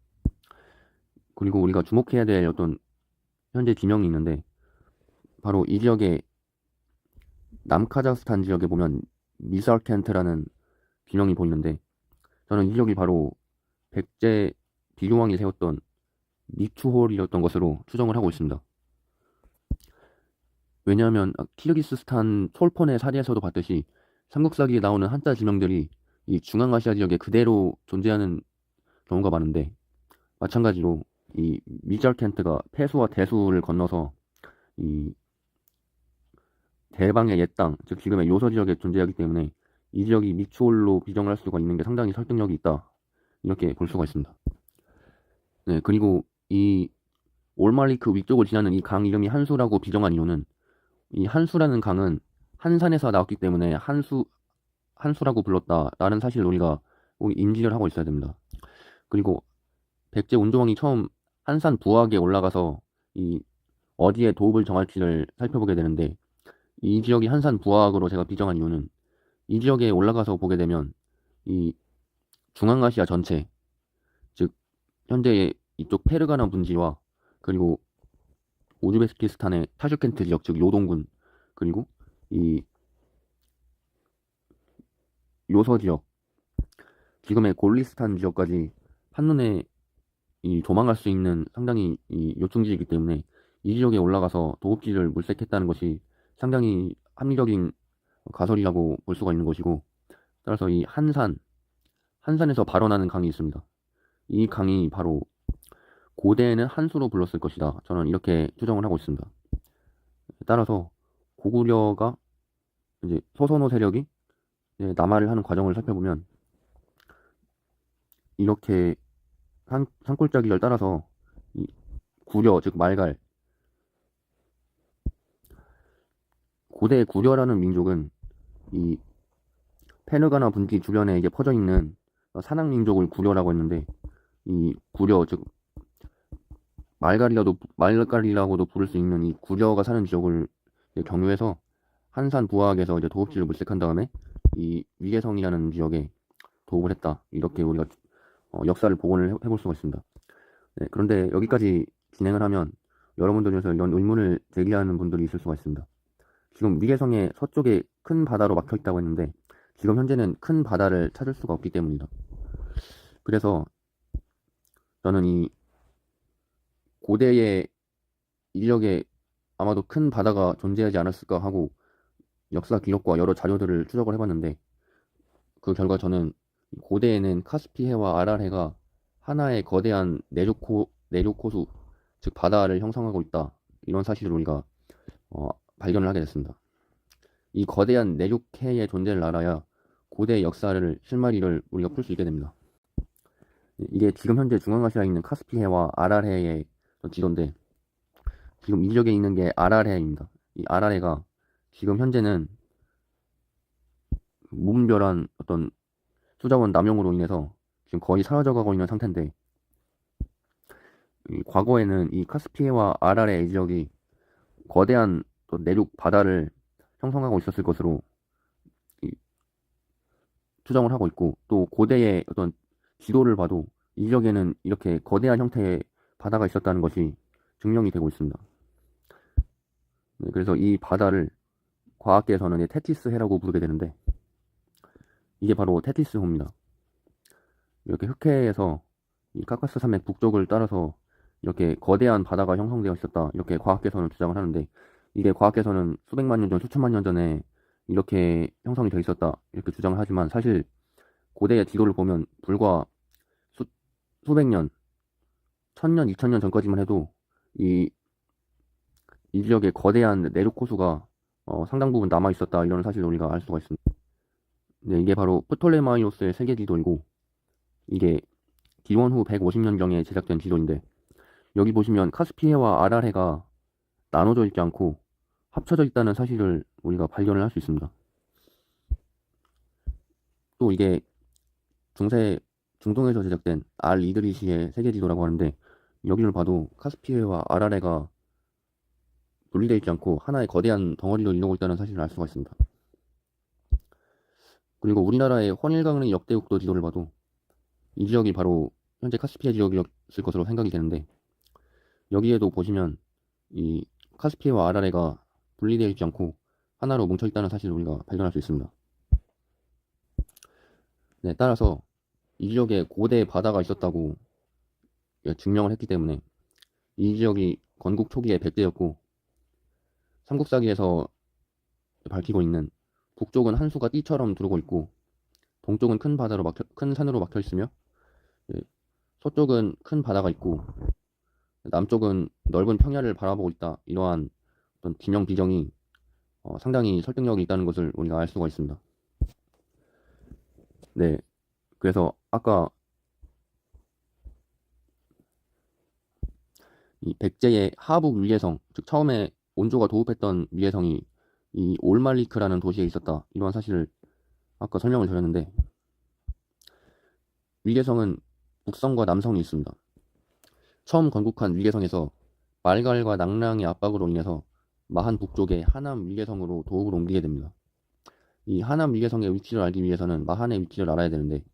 그리고 우리가 주목해야 될 어떤 현재 지명이 있는데, 바로 이 지역에 남카자흐스탄 지역에 보면 미사르켄트라는 균형이 보이는데, 저는 이 지역이 바로 백제 비룡왕이 세웠던 미추홀이었던 것으로 추정을 하고 있습니다. 왜냐하면 키르기스스탄 촐폰의 사례에서도 봤듯이 삼국사기에 나오는 한자 지명들이 이 중앙아시아 지역에 그대로 존재하는 경우가 많은데, 마찬가지로 이 미자르켄트가 폐수와 대수를 건너서 이 대방의 옛 땅, 즉 지금의 요서 지역에 존재하기 때문에 이 지역이 미추홀로 비정할 수가 있는 게 상당히 설득력이 있다, 이렇게 볼 수가 있습니다. 네, 그리고 이 올말리크 위쪽을 지나는 이 강 이름이 한수라고 비정한 이유는, 이 한수라는 강은 한산에서 나왔기 때문에 한수라고 불렀다라는 사실을 우리가 꼭 인지를 하고 있어야 됩니다. 그리고 백제 온조왕이 처음 한산 부하에 올라가서 이 어디에 도읍을 정할지를 살펴보게 되는데, 이 지역이 한산 부하으로 제가 비정한 이유는, 이 지역에 올라가서 보게 되면 이 중앙아시아 전체, 즉 현재의 이쪽 페르가나 분지와, 그리고 우즈베키스탄의 타슈켄트 지역, 즉 요동군, 그리고 이 요서 지역, 지금의 골리스탄 지역까지 한눈에 이 도망갈 수 있는 상당히 이 요충지이기 때문에 이 지역에 올라가서 도읍지를 물색했다는 것이 상당히 합리적인 가설이라고 볼 수가 있는 것이고, 따라서 이 한산에서 발원하는 강이 있습니다. 이 강이 바로 고대에는 한수로 불렀을 것이다, 저는 이렇게 추정을 하고 있습니다. 따라서 고구려가 이제 소선호 세력이 이제 남하를 하는 과정을 살펴보면, 이렇게 산골짜기를 따라서 이 구려, 즉 말갈, 고대 구려라는 민족은 이 페르가나 분지 주변에 이제 퍼져 있는 산악 민족을 구려라고 했는데, 이 구려, 즉 말갈이라고도 부를 수 있는 이 구려가 사는 지역을 경유해서 한산 부하학에서 이제 도읍지를 물색한 다음에 이 위계성이라는 지역에 도읍을 했다, 이렇게 우리가 역사를 복원을 해볼 수가 있습니다. 네, 그런데 여기까지 진행을 하면 여러분들 중에서 이런 의문을 제기하는 분들이 있을 수가 있습니다. 지금 위계성의 서쪽에 큰 바다로 막혀 있다고 했는데, 지금 현재는 큰 바다를 찾을 수가 없기 때문이다. 그래서 저는 이 고대의 인력에 아마도 큰 바다가 존재하지 않았을까 하고 역사 기록과 여러 자료들을 추적을 해봤는데, 그 결과 저는 고대에는 카스피해와 아랄해가 하나의 거대한 내륙호수, 즉 바다를 형성하고 있다, 이런 사실을 우리가 발견을 하게 됐습니다. 이 거대한 내륙해의 존재를 알아야 고대 역사를 실마리를 우리가 풀 수 있게 됩니다. 이게 지금 현재 중앙아시아에 있는 카스피해와 아랄해의 지도인데, 지금 이 지역에 있는 게 아랄해입니다. 이 아랄해가 지금 현재는 무분별한 어떤 수자원 남용으로 인해서 지금 거의 사라져가고 있는 상태인데, 과거에는 이 카스피해와 아랄해 지역이 거대한 내륙 바다를 형성하고 있었을 것으로 추정을 하고 있고, 또 고대의 어떤 지도를 봐도 이 지역에는 이렇게 거대한 형태의 바다가 있었다는 것이 증명이 되고 있습니다. 네, 그래서 이 바다를 과학계에서는 테티스 해라고 부르게 되는데, 이게 바로 테티스호입니다. 이렇게 흑해에서 이 카카스 산맥 북쪽을 따라서 이렇게 거대한 바다가 형성되어 있었다, 이렇게 과학계에서는 주장을 하는데, 이게 과학계에서는 수백만 년 전, 수천만 년 전에 이렇게 형성이 되어 있었다, 이렇게 주장을 하지만, 사실 고대의 지도를 보면 불과 수, 수백 년, 천년, 이천년 전까지만 해도 이, 이 지역에 거대한 내륙 호수가 상당 부분 남아 있었다, 이런 사실을 우리가 알 수가 있습니다. 네, 이게 바로 프톨레마이오스의 세계 지도이고, 이게 기원 후 150년경에 제작된 지도인데, 여기 보시면 카스피해와 아랄해가 나눠져 있지 않고 합쳐져 있다는 사실을 우리가 발견을 할 수 있습니다. 또 이게 중동에서 제작된 알 이드리시의 세계 지도라고 하는데, 여기를 봐도 카스피해와 아랄해가 분리되어 있지 않고 하나의 거대한 덩어리로 이루고 있다는 사실을 알 수가 있습니다. 그리고 우리나라의 혼일강릉 역대국도 지도를 봐도 이 지역이 바로 현재 카스피해 지역이었을 것으로 생각이 되는데, 여기에도 보시면 이 카스피해와 아랄해가 분리되어 있지 않고 하나로 뭉쳐 있다는 사실을 우리가 발견할 수 있습니다. 네, 따라서 이 지역에 고대 바다가 있었다고 증명을 했기 때문에 이 지역이 건국 초기에 백제였고, 삼국사기에서 밝히고 있는 북쪽은 한수가 띠처럼 두르고 있고, 동쪽은 큰 산으로 막혀 있으며, 예, 서쪽은 큰 바다가 있고, 남쪽은 넓은 평야를 바라보고 있다, 이러한 어떤 진영 비정이 상당히 설득력이 있다는 것을 우리가 알 수가 있습니다. 네, 그래서 아까 이 백제의 하북 위례성, 즉 처음에 온조가 도읍했던 위례성이 이 올말리크라는 도시에 있었다, 이러한 사실을 아까 설명을 드렸는데, 위례성은 북성과 남성이 있습니다. 처음 건국한 위례성에서 말갈과 낙랑의 압박으로 인해서 마한 북쪽의 하남 위례성으로 도읍을 옮기게 됩니다. 이 하남 위례성의 위치를 알기 위해서는 마한의 위치를 알아야 되는데,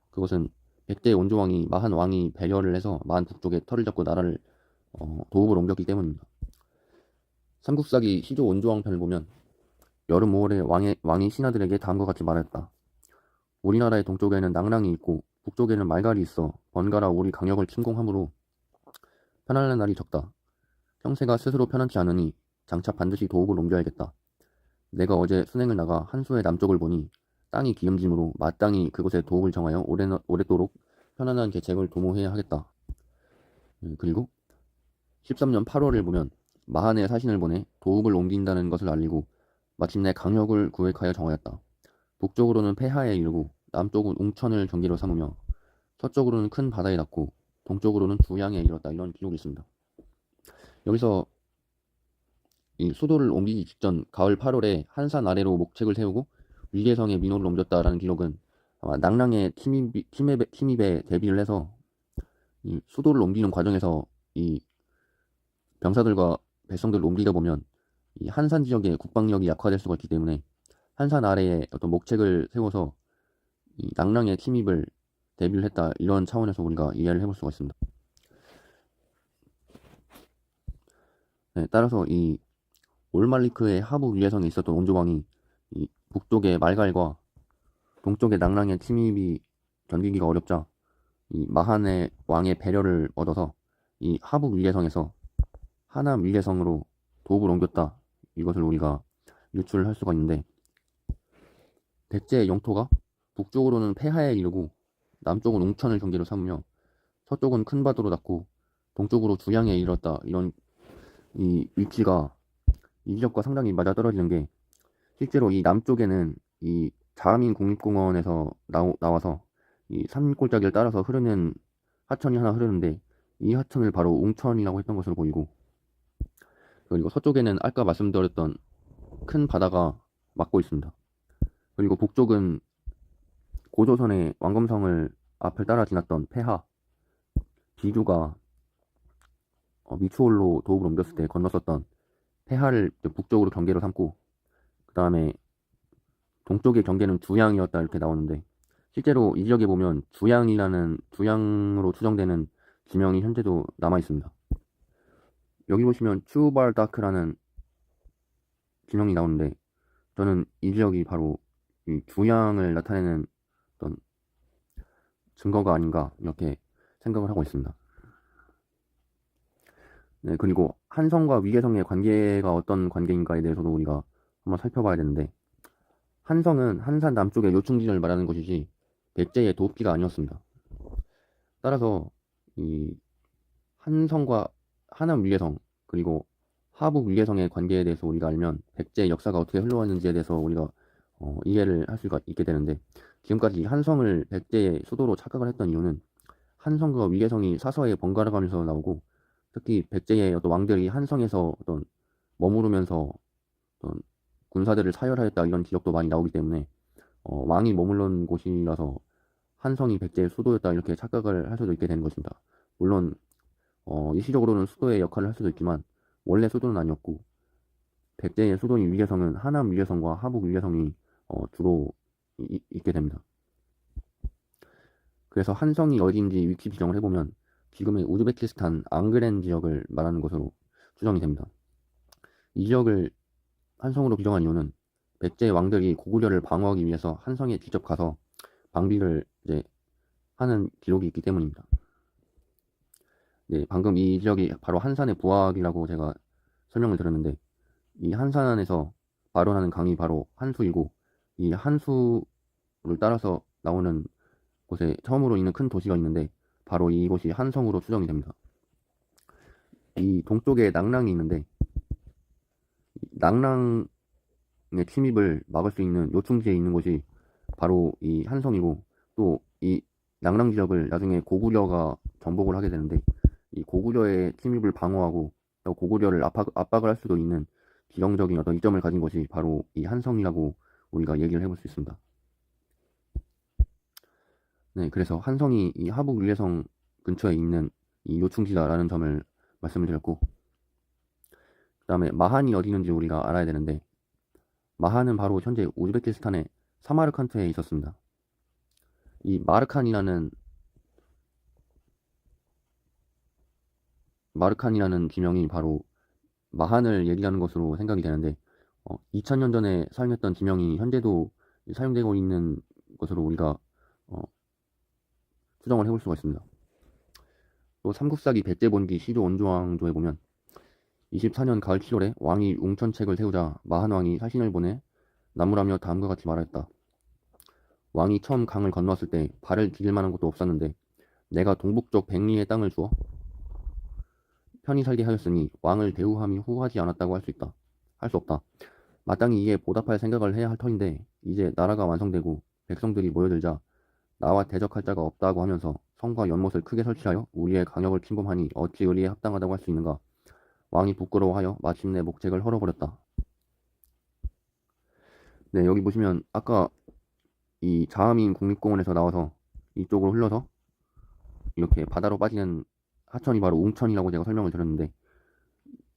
그것은 백제 온조왕이 마한 왕이 배려를 해서 마한 북쪽에 터를 잡고 나라를 도읍을 옮겼기 때문입니다. 삼국사기 시조 온조왕 편을 보면 여름 5월에 왕이 신하들에게 다음과 같이 말했다. 우리나라의 동쪽에는 낙랑이 있고 북쪽에는 말갈이 있어 번갈아 우리 강역을 침공함으로 편안한 날이 적다. 형세가 스스로 편안치 않으니 장차 반드시 도읍을 옮겨야겠다. 내가 어제 순행을 나가 한수의 남쪽을 보니 땅이 기름짐으로 마땅히 그곳에 도읍을 정하여 오랫도록 편안한 계책을 도모해야 하겠다. 그리고 13년 8월을 보면 마한의 사신을 보내 도읍을 옮긴다는 것을 알리고 마침내 강역을 구획하여 정하였다. 북쪽으로는 폐하에 이르고 남쪽은 웅천을 경계로 삼으며 서쪽으로는 큰 바다에 닿고 동쪽으로는 주양에 이르렀다, 이런 기록이 있습니다. 여기서 이 수도를 옮기기 직전 가을 8월에 한산 아래로 목책을 세우고 위례성에 민호를 옮겼다라는 기록은 아마 낙랑의 침입에 대비를 해서 이 수도를 옮기는 과정에서 이 병사들과 백성들을 옮기다 보면 이 한산 지역의 국방력이 약화될 수가 있기 때문에 한산 아래에 어떤 목책을 세워서 이 낙랑의 침입을 대비를 했다, 이런 차원에서 우리가 이해를 해볼 수가 있습니다. 네, 따라서 이 올말리크의 하부 위례성에 있었던 온조왕이 이 북쪽의 말갈과 동쪽의 낙랑의 침입이 견디기가 어렵자 이 마한의 왕의 배려를 얻어서 이 하북 위례성에서 하남 위례성으로 도읍을 옮겼다, 이것을 우리가 유출을 할 수가 있는데, 백제의 영토가 북쪽으로는 폐하에 이르고 남쪽은 웅천을 경계로 삼으며 서쪽은 큰 바다로 닿고 동쪽으로 주양에 이르렀다, 이런 이 위치가 이 지역과 상당히 맞아떨어지는 게, 실제로 이 남쪽에는 이 자하민 국립공원에서 나와서 이 산골짜기를 따라서 흐르는 하천이 하나 흐르는데, 이 하천을 바로 웅천이라고 했던 것으로 보이고, 그리고 서쪽에는 아까 말씀드렸던 큰 바다가 막고 있습니다. 그리고 북쪽은 고조선의 왕검성을 앞을 따라 지났던 폐하 비주가 미추홀로 도읍을 옮겼을 때 건넜었던 폐하를 북쪽으로 경계로 삼고, 그 다음에 동쪽의 경계는 주양이었다, 이렇게 나오는데, 실제로 이 지역에 보면 주양으로 추정되는 지명이 현재도 남아 있습니다. 여기 보시면 튜발다크라는 지명이 나오는데, 저는 이 지역이 바로 이 주양을 나타내는 어떤 증거가 아닌가 이렇게 생각을 하고 있습니다. 네, 그리고 한성과 위계성의 관계가 어떤 관계인가에 대해서도 우리가 한번 살펴봐야 되는데, 한성은 한산 남쪽의 요충지를 말하는 것이지 백제의 도읍지가 아니었습니다. 따라서 이 한성과 하남 위계성 그리고 하북 위계성의 관계에 대해서 우리가 알면 백제의 역사가 어떻게 흘러왔는지에 대해서 우리가 이해를 할 수가 있게 되는데, 지금까지 한성을 백제의 수도로 착각을 했던 이유는 한성과 위계성이 사서에 번갈아 가면서 나오고, 특히 백제의 어떤 왕들이 한성에서 어떤 머무르면서 어떤 군사들을 사열하였다 이런 지적도 많이 나오기 때문에 왕이 머물던 곳이라서 한성이 백제의 수도였다 이렇게 착각을 할 수도 있게 되는 것입니다. 물론 일시적으로는 수도의 역할을 할 수도 있지만 원래 수도는 아니었고, 백제의 수도인 위계성은 하남 위계성과 하북 위계성이 주로 있게 됩니다. 그래서 한성이 어디인지 위치 지정을 해보면 지금의 우즈베키스탄 앙그렌 지역을 말하는 것으로 추정이 됩니다. 이 지역을 한성으로 지정한 이유는 백제의 왕들이 고구려를 방어하기 위해서 한성에 직접 가서 방비를 이제 하는 기록이 있기 때문입니다. 네, 방금 이 지역이 바로 한산의 부하이라고 제가 설명을 드렸는데, 이 한산에서 발원하는 강이 바로 한수이고, 이 한수를 따라서 나오는 곳에 처음으로 있는 큰 도시가 있는데 바로 이곳이 한성으로 추정이 됩니다. 이 동쪽에 낭랑이 있는데, 낭랑의 침입을 막을 수 있는 요충지에 있는 곳이 바로 이 한성이고, 또 이 낭랑 지역을 나중에 고구려가 정복을 하게 되는데, 이 고구려의 침입을 방어하고 또 고구려를 압박을 할 수도 있는 지형적인 어떤 이점을 가진 것이 바로 이 한성이라고 우리가 얘기를 해볼 수 있습니다. 네, 그래서 한성이 이 하북 위례성 근처에 있는 이 요충지다라는 점을 말씀을 드렸고, 그 다음에 마한이 어디 있는지 우리가 알아야 되는데, 마한은 바로 현재 우즈베키스탄의 사마르칸트에 있었습니다. 이 마르칸이라는 지명이 바로 마한을 얘기하는 것으로 생각이 되는데, 2000년 전에 사용했던 지명이 현재도 사용되고 있는 것으로 우리가 추정을 해볼 수가 있습니다. 또 삼국사기 백제본기 시조 원조왕조에 보면 24년 가을 7월에 왕이 웅천책을 세우자 마한왕이 사신을 보내 나무라며 다음과 같이 말하였다. 왕이 처음 강을 건너왔을 때 발을 디딜 만한 곳도 없었는데 내가 동북쪽 백리의 땅을 주어 편히 살게 하였으니 왕을 대우함이 후하지 않았다고 할 수 없다. 마땅히 이에 보답할 생각을 해야 할 터인데 이제 나라가 완성되고 백성들이 모여들자 나와 대적할 자가 없다고 하면서 성과 연못을 크게 설치하여 우리의 강역을 침범하니 어찌 의리에 합당하다고 할 수 있는가. 왕이 부끄러워하여 마침내 목책을 헐어버렸다. 네, 여기 보시면 아까 이 자하민 국립공원에서 나와서 이쪽으로 흘러서 이렇게 바다로 빠지는 하천이 바로 웅천이라고 제가 설명을 드렸는데,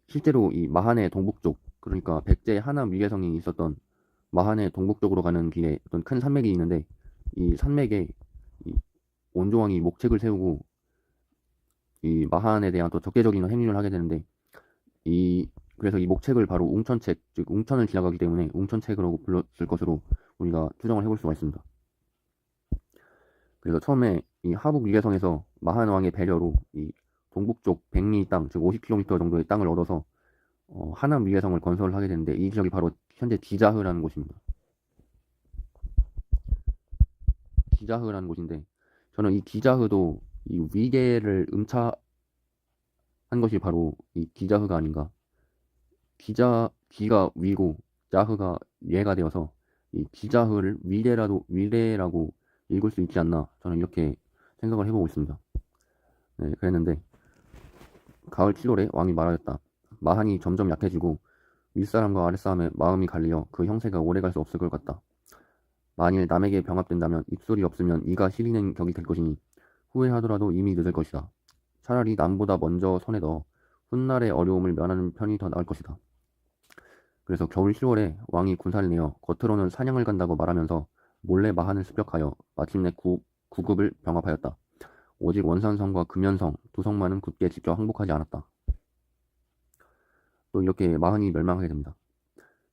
실제로 이 마한의 동북쪽, 그러니까 백제 하남 위계성이 있었던 마한의 동북쪽으로 가는 길에 어떤 큰 산맥이 있는데, 이 산맥에 이 원조왕이 목책을 세우고 이 마한에 대한 또 적대적인 행위를 하게 되는데, 그래서 이 목책을 바로 웅천책, 즉 웅천을 지나가기 때문에 웅천책으로 불렀을 것으로 우리가 추정을 해볼 수가 있습니다. 그래서 처음에 이 하북 위계성에서 마한 왕의 배려로 이 동북쪽 백리 땅, 즉 50km 정도의 땅을 얻어서 하남 위계성을 건설을 하게 되는데, 이 지역이 바로 현재 디자흐라는 곳입니다. 디자흐라는 곳인데, 저는 이 디자흐도 이 위계를 음차한 것이 바로 이 디자흐가 아닌가. 기가 위고 자흐가 예가 되어서 이 디자흐를 위례라고 읽을 수 있지 않나, 저는 이렇게 생각을 해보고 있습니다. 네, 그랬는데 가을 7월에 왕이 말하였다. 마한이 점점 약해지고 윗사람과 아랫사람의 마음이 갈리어 그 형세가 오래갈 수 없을 것 같다. 만일 남에게 병합된다면 입술이 없으면 이가 시리는 격이 될 것이니 후회하더라도 이미 늦을 것이다. 차라리 남보다 먼저 손에 넣어 훗날의 어려움을 면하는 편이 더 나을 것이다. 그래서 겨울 10월에 왕이 군사를 내어 겉으로는 사냥을 간다고 말하면서 몰래 마한을 습격하여 마침내 구급을 병합하였다. 오직 원산성과 금연성 두 성만은 굳게 직접 항복하지 않았다. 또 이렇게 마한이 멸망하게 됩니다.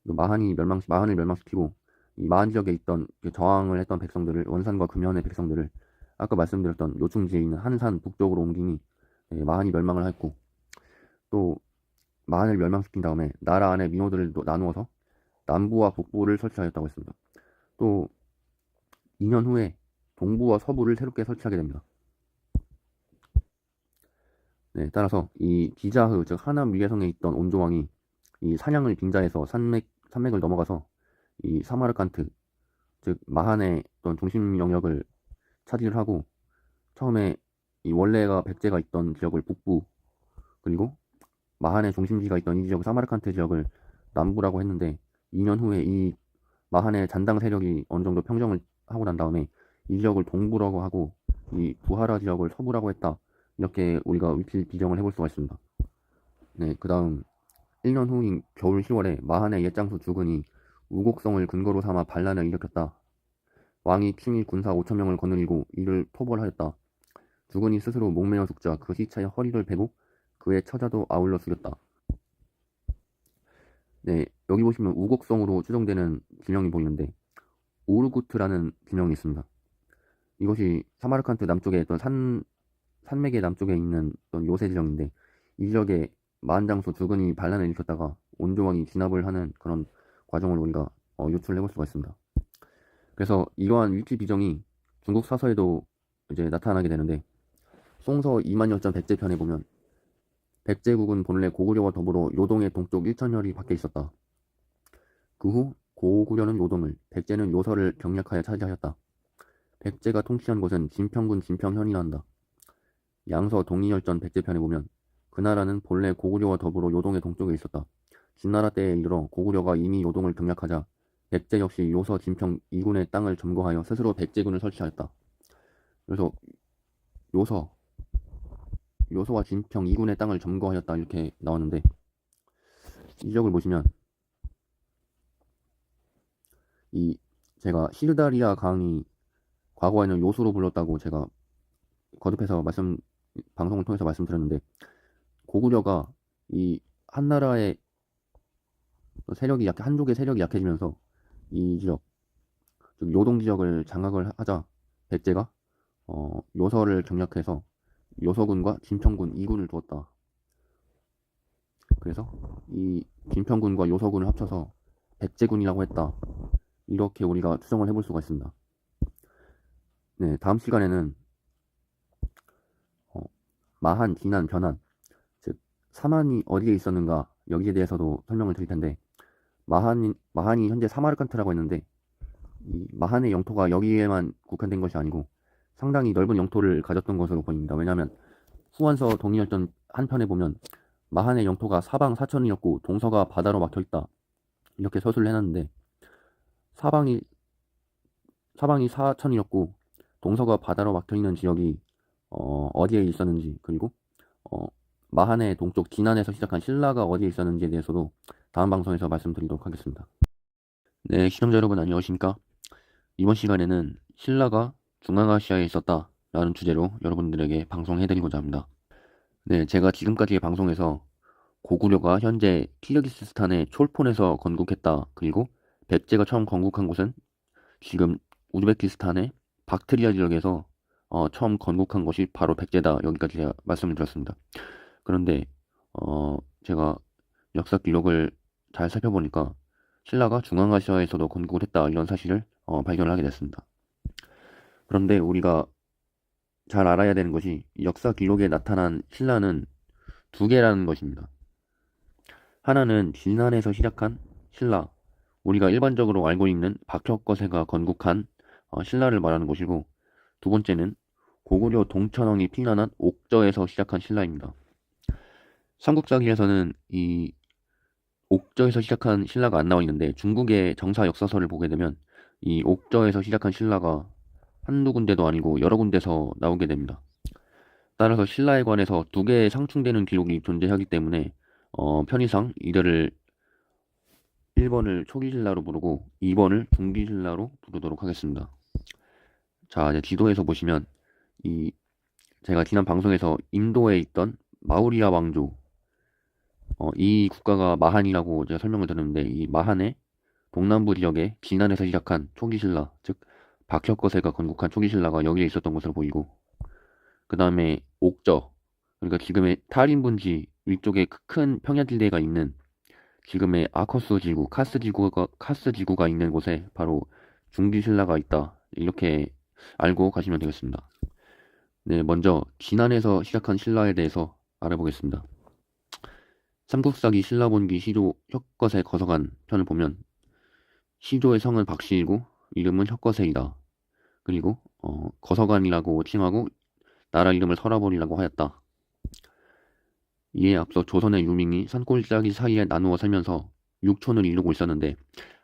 마한을 멸망시키고 이 마한 지역에 있던 저항을 했던 백성들을, 원산과 금연의 백성들을 아까 말씀드렸던 요충지에 있는 한산 북쪽으로 옮기니 마한이 멸망을 했고, 또 마한을 멸망시킨 다음에 나라 안에 민호들을 나누어서 남부와 북부를 설치하였다고 했습니다. 또 2년 후에 동부와 서부를 새롭게 설치하게 됩니다. 네, 따라서 이 디자흐, 즉 하남 위해성에 있던 온조왕이 이 사냥을 빙자해서 산맥을 넘어가서 이 사마르칸트, 즉 마한의 어떤 중심 영역을 차지를 하고, 처음에 이 원래가 백제가 있던 지역을 북부, 그리고 마한의 중심지가 있던 이 지역 사마르칸트 지역을 남부라고 했는데, 2년 후에 이 마한의 잔당 세력이 어느 정도 평정을 하고 난 다음에 이 지역을 동부라고 하고 이 부하라 지역을 서부라고 했다. 이렇게 우리가 위치 비정을 해볼 수가 있습니다. 네, 그 다음 1년 후인 겨울 10월에 마한의 옛 장수 주근이 우곡성을 근거로 삼아 반란을 일으켰다. 왕이 친히 군사 5,000명을 거느리고 이를 토벌하였다. 주근이 스스로 목매어 죽자 그 시체의 허리를 베고 그의 처자도 아울러 죽였다. 네, 여기 보시면 우곡성으로 추정되는 지명이 보이는데 우르구트라는 지명이 있습니다. 이것이 사마르칸트 남쪽에 있던 산맥의 남쪽에 있는 어떤 요새 지역인데, 이 지역에 만장수 주근이 반란을 일으켰다가 온조왕이 진압을 하는 그런 과정을 우리가 유출해 볼 수가 있습니다. 그래서 이러한 위치 비정이 중국 사서에도 이제 나타나게 되는데, 송서 2만여전 백제편에 보면 백제국은 본래 고구려와 더불어 요동의 동쪽 1천여리 밖에 있었다. 그 후 고구려는 요동을, 백제는 요서를 경략하여 차지하였다. 백제가 통치한 곳은 진평군 진평현이라 한다. 양서 동리열전 백제편에 보면 그 나라는 본래 고구려와 더불어 요동의 동쪽에 있었다. 진나라 때에 이르러 고구려가 이미 요동을 경략하자 백제 역시 요서 진평 2군의 땅을 점거하여 스스로 백제군을 설치하였다. 그래서 요서와 진평 2군의 땅을 점거하였다 이렇게 나왔는데, 이 지역을 보시면 이 제가 시르다리아 강이 과거에는 요수로 불렀다고 제가 거듭해서 방송을 통해서 말씀드렸는데, 고구려가 이 한나라의 한족의 세력이 약해지면서 이 지역, 즉 요동 지역을 장악을 하자 백제가 요서를 경략해서 요서군과 진평군 2군을 두었다. 그래서 이 진평군과 요서군을 합쳐서 백제군이라고 했다. 이렇게 우리가 추정을 해볼 수가 있습니다. 네, 다음 시간에는 마한, 진안, 변한, 즉 사만이 어디에 있었는가 여기에 대해서도 설명을 드릴 텐데, 마한이 현재 사마르칸트라고 했는데, 이 마한의 영토가 여기에만 국한된 것이 아니고 상당히 넓은 영토를 가졌던 것으로 보입니다. 왜냐하면 후한서 동리열전 한편에 보면 마한의 영토가 사방 사천이었고 동서가 바다로 막혀있다 이렇게 서술을 해놨는데, 사방이 사천이었고 동서가 바다로 막혀있는 지역이 어디에 있었는지, 그리고 마한의 동쪽 진안에서 시작한 신라가 어디에 있었는지에 대해서도 다음 방송에서 말씀드리도록 하겠습니다. 네, 시청자 여러분 안녕하십니까? 이번 시간에는 신라가 중앙아시아에 있었다 라는 주제로 여러분들에게 방송해드리고자 합니다. 네, 제가 지금까지의 방송에서 고구려가 현재 키르기스스탄의 촐폰에서 건국했다, 그리고 백제가 처음 건국한 곳은 지금 우즈베키스탄의 박트리아 지역에서 처음 건국한 것이 바로 백제다, 여기까지 제가 말씀을 드렸습니다. 그런데 제가 역사 기록을 잘 살펴보니까 신라가 중앙아시아에서도 건국을 했다 이런 사실을 발견을 하게 됐습니다. 그런데 우리가 잘 알아야 되는 것이 역사 기록에 나타난 신라는 두 개라는 것입니다. 하나는 진안에서 시작한 신라, 우리가 일반적으로 알고 있는 박혁거세가 건국한 신라를 말하는 것이고, 두 번째는 고구려 동천왕이 피난한 옥저에서 시작한 신라입니다. 삼국사기에서는 이 옥저에서 시작한 신라가 안 나와 있는데, 중국의 정사 역사서를 보게 되면 이 옥저에서 시작한 신라가 한두 군데도 아니고 여러 군데서 나오게 됩니다. 따라서 신라에 관해서 두 개의 상충되는 기록이 존재하기 때문에 편의상 이들을 1번을 초기신라로 부르고 2번을 중기신라로 부르도록 하겠습니다. 자, 이제 지도에서 보시면 이 제가 지난 방송에서 인도에 있던 마우리아 왕조, 이 국가가 마한이라고 제가 설명을 드렸는데, 이 마한의 동남부 지역에 진안에서 시작한 초기 신라, 즉 박혁거세가 건국한 초기 신라가 여기에 있었던 것으로 보이고, 그 다음에 옥저, 그러니까 지금의 탈인분지 위쪽에 큰 평야지대가 있는 지금의 아커스 지구, 카스 지구가 있는 곳에 바로 중기 신라가 있다. 이렇게 알고 가시면 되겠습니다. 네, 먼저 진안에서 시작한 신라에 대해서 알아보겠습니다. 삼국사기 신라본기 시조 혁거세 거서관 편을 보면 시조의 성은 박씨이고 이름은 혁거세이다. 그리고 거서관이라고 칭하고 나라 이름을 설화벌이라고 하였다. 이에 앞서 조선의 유민이 산골짜기 사이에 나누어 살면서 육촌을 이루고 있었는데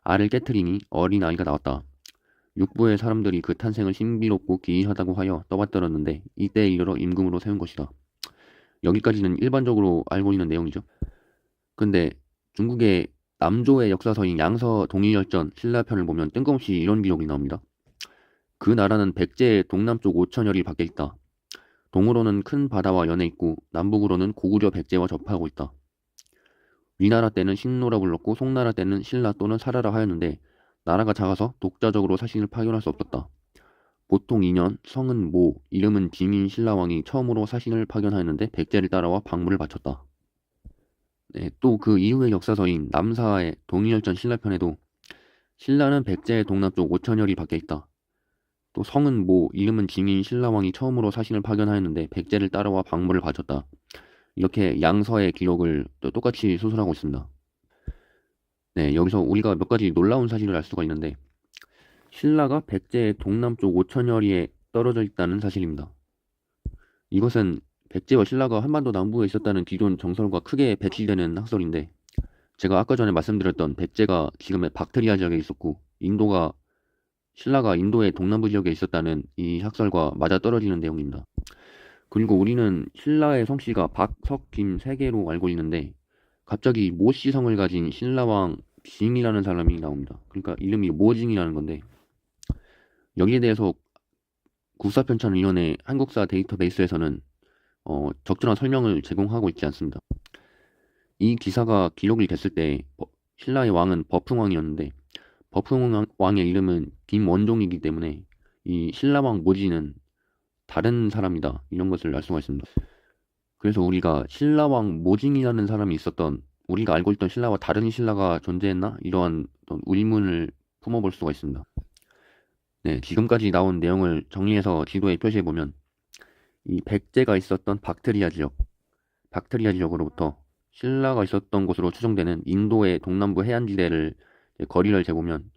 알을 깨트리니 어린 아이가 나왔다. 육부의 사람들이 그 탄생을 신비롭고 기이하다고 하여 떠받들었는데 이때에 이르러 임금으로 세운 것이다. 여기까지는 일반적으로 알고 있는 내용이죠. 근데 중국의 남조의 역사서인 양서 동일열전 신라편을 보면 뜬금없이 이런 기록이 나옵니다. 그 나라는 백제의 동남쪽 5천여리 밖에 있다. 동으로는 큰 바다와 연해 있고 남북으로는 고구려 백제와 접하고 있다. 위나라 때는 신노라 불렀고 송나라 때는 신라 또는 사라라 하였는데 나라가 작아서 독자적으로 사신을 파견할 수 없었다. 보통 2년 성은 모, 이름은 징인 신라왕이 처음으로 사신을 파견하였는데 백제를 따라와 방문을 바쳤다. 네, 또 그 이후의 역사서인 남사의 동일열전 신라편에도 신라는 백제의 동남쪽 5천여리 밖에 있다. 또 성은 모, 이름은 징인 신라왕이 처음으로 사신을 파견하였는데 백제를 따라와 방문을 바쳤다. 이렇게 양서의 기록을 또 똑같이 수술하고 있습니다. 네, 여기서 우리가 몇 가지 놀라운 사실을 알 수가 있는데 신라가 백제의 동남쪽 5천여리에 떨어져 있다는 사실입니다. 이것은 백제와 신라가 한반도 남부에 있었다는 기존 정설과 크게 배치되는 학설인데 제가 아까 전에 말씀드렸던 백제가 지금의 박트리아 지역에 있었고 신라가 인도의 동남부 지역에 있었다는 이 학설과 맞아떨어지는 내용입니다. 그리고 우리는 신라의 성씨가 박, 석, 김 세 개로 알고 있는데 갑자기 모씨 성을 가진 신라왕 징이라는 사람이 나옵니다. 그러니까 이름이 모징이라는 건데 여기에 대해서 국사편찬위원회 한국사 데이터베이스에서는 적절한 설명을 제공하고 있지 않습니다. 이 기사가 기록이 됐을 때 신라의 왕은 버풍왕이었는데 버풍왕의 이름은 김원종이기 때문에 이 신라왕 모지는 다른 사람이다 이런 것을 알 수가 있습니다. 그래서 우리가 신라왕 모징이라는 사람이 있었던 우리가 알고 있던 신라와 다른 신라가 존재했나 이러한 어떤 의문을 품어볼 수가 있습니다. 네, 지금까지 나온 내용을 정리해서 지도에 표시해 보면 이 백제가 있었던 박트리아 지역으로부터 신라가 있었던 곳으로 추정되는 인도의 동남부 해안지대를 거리를 재보면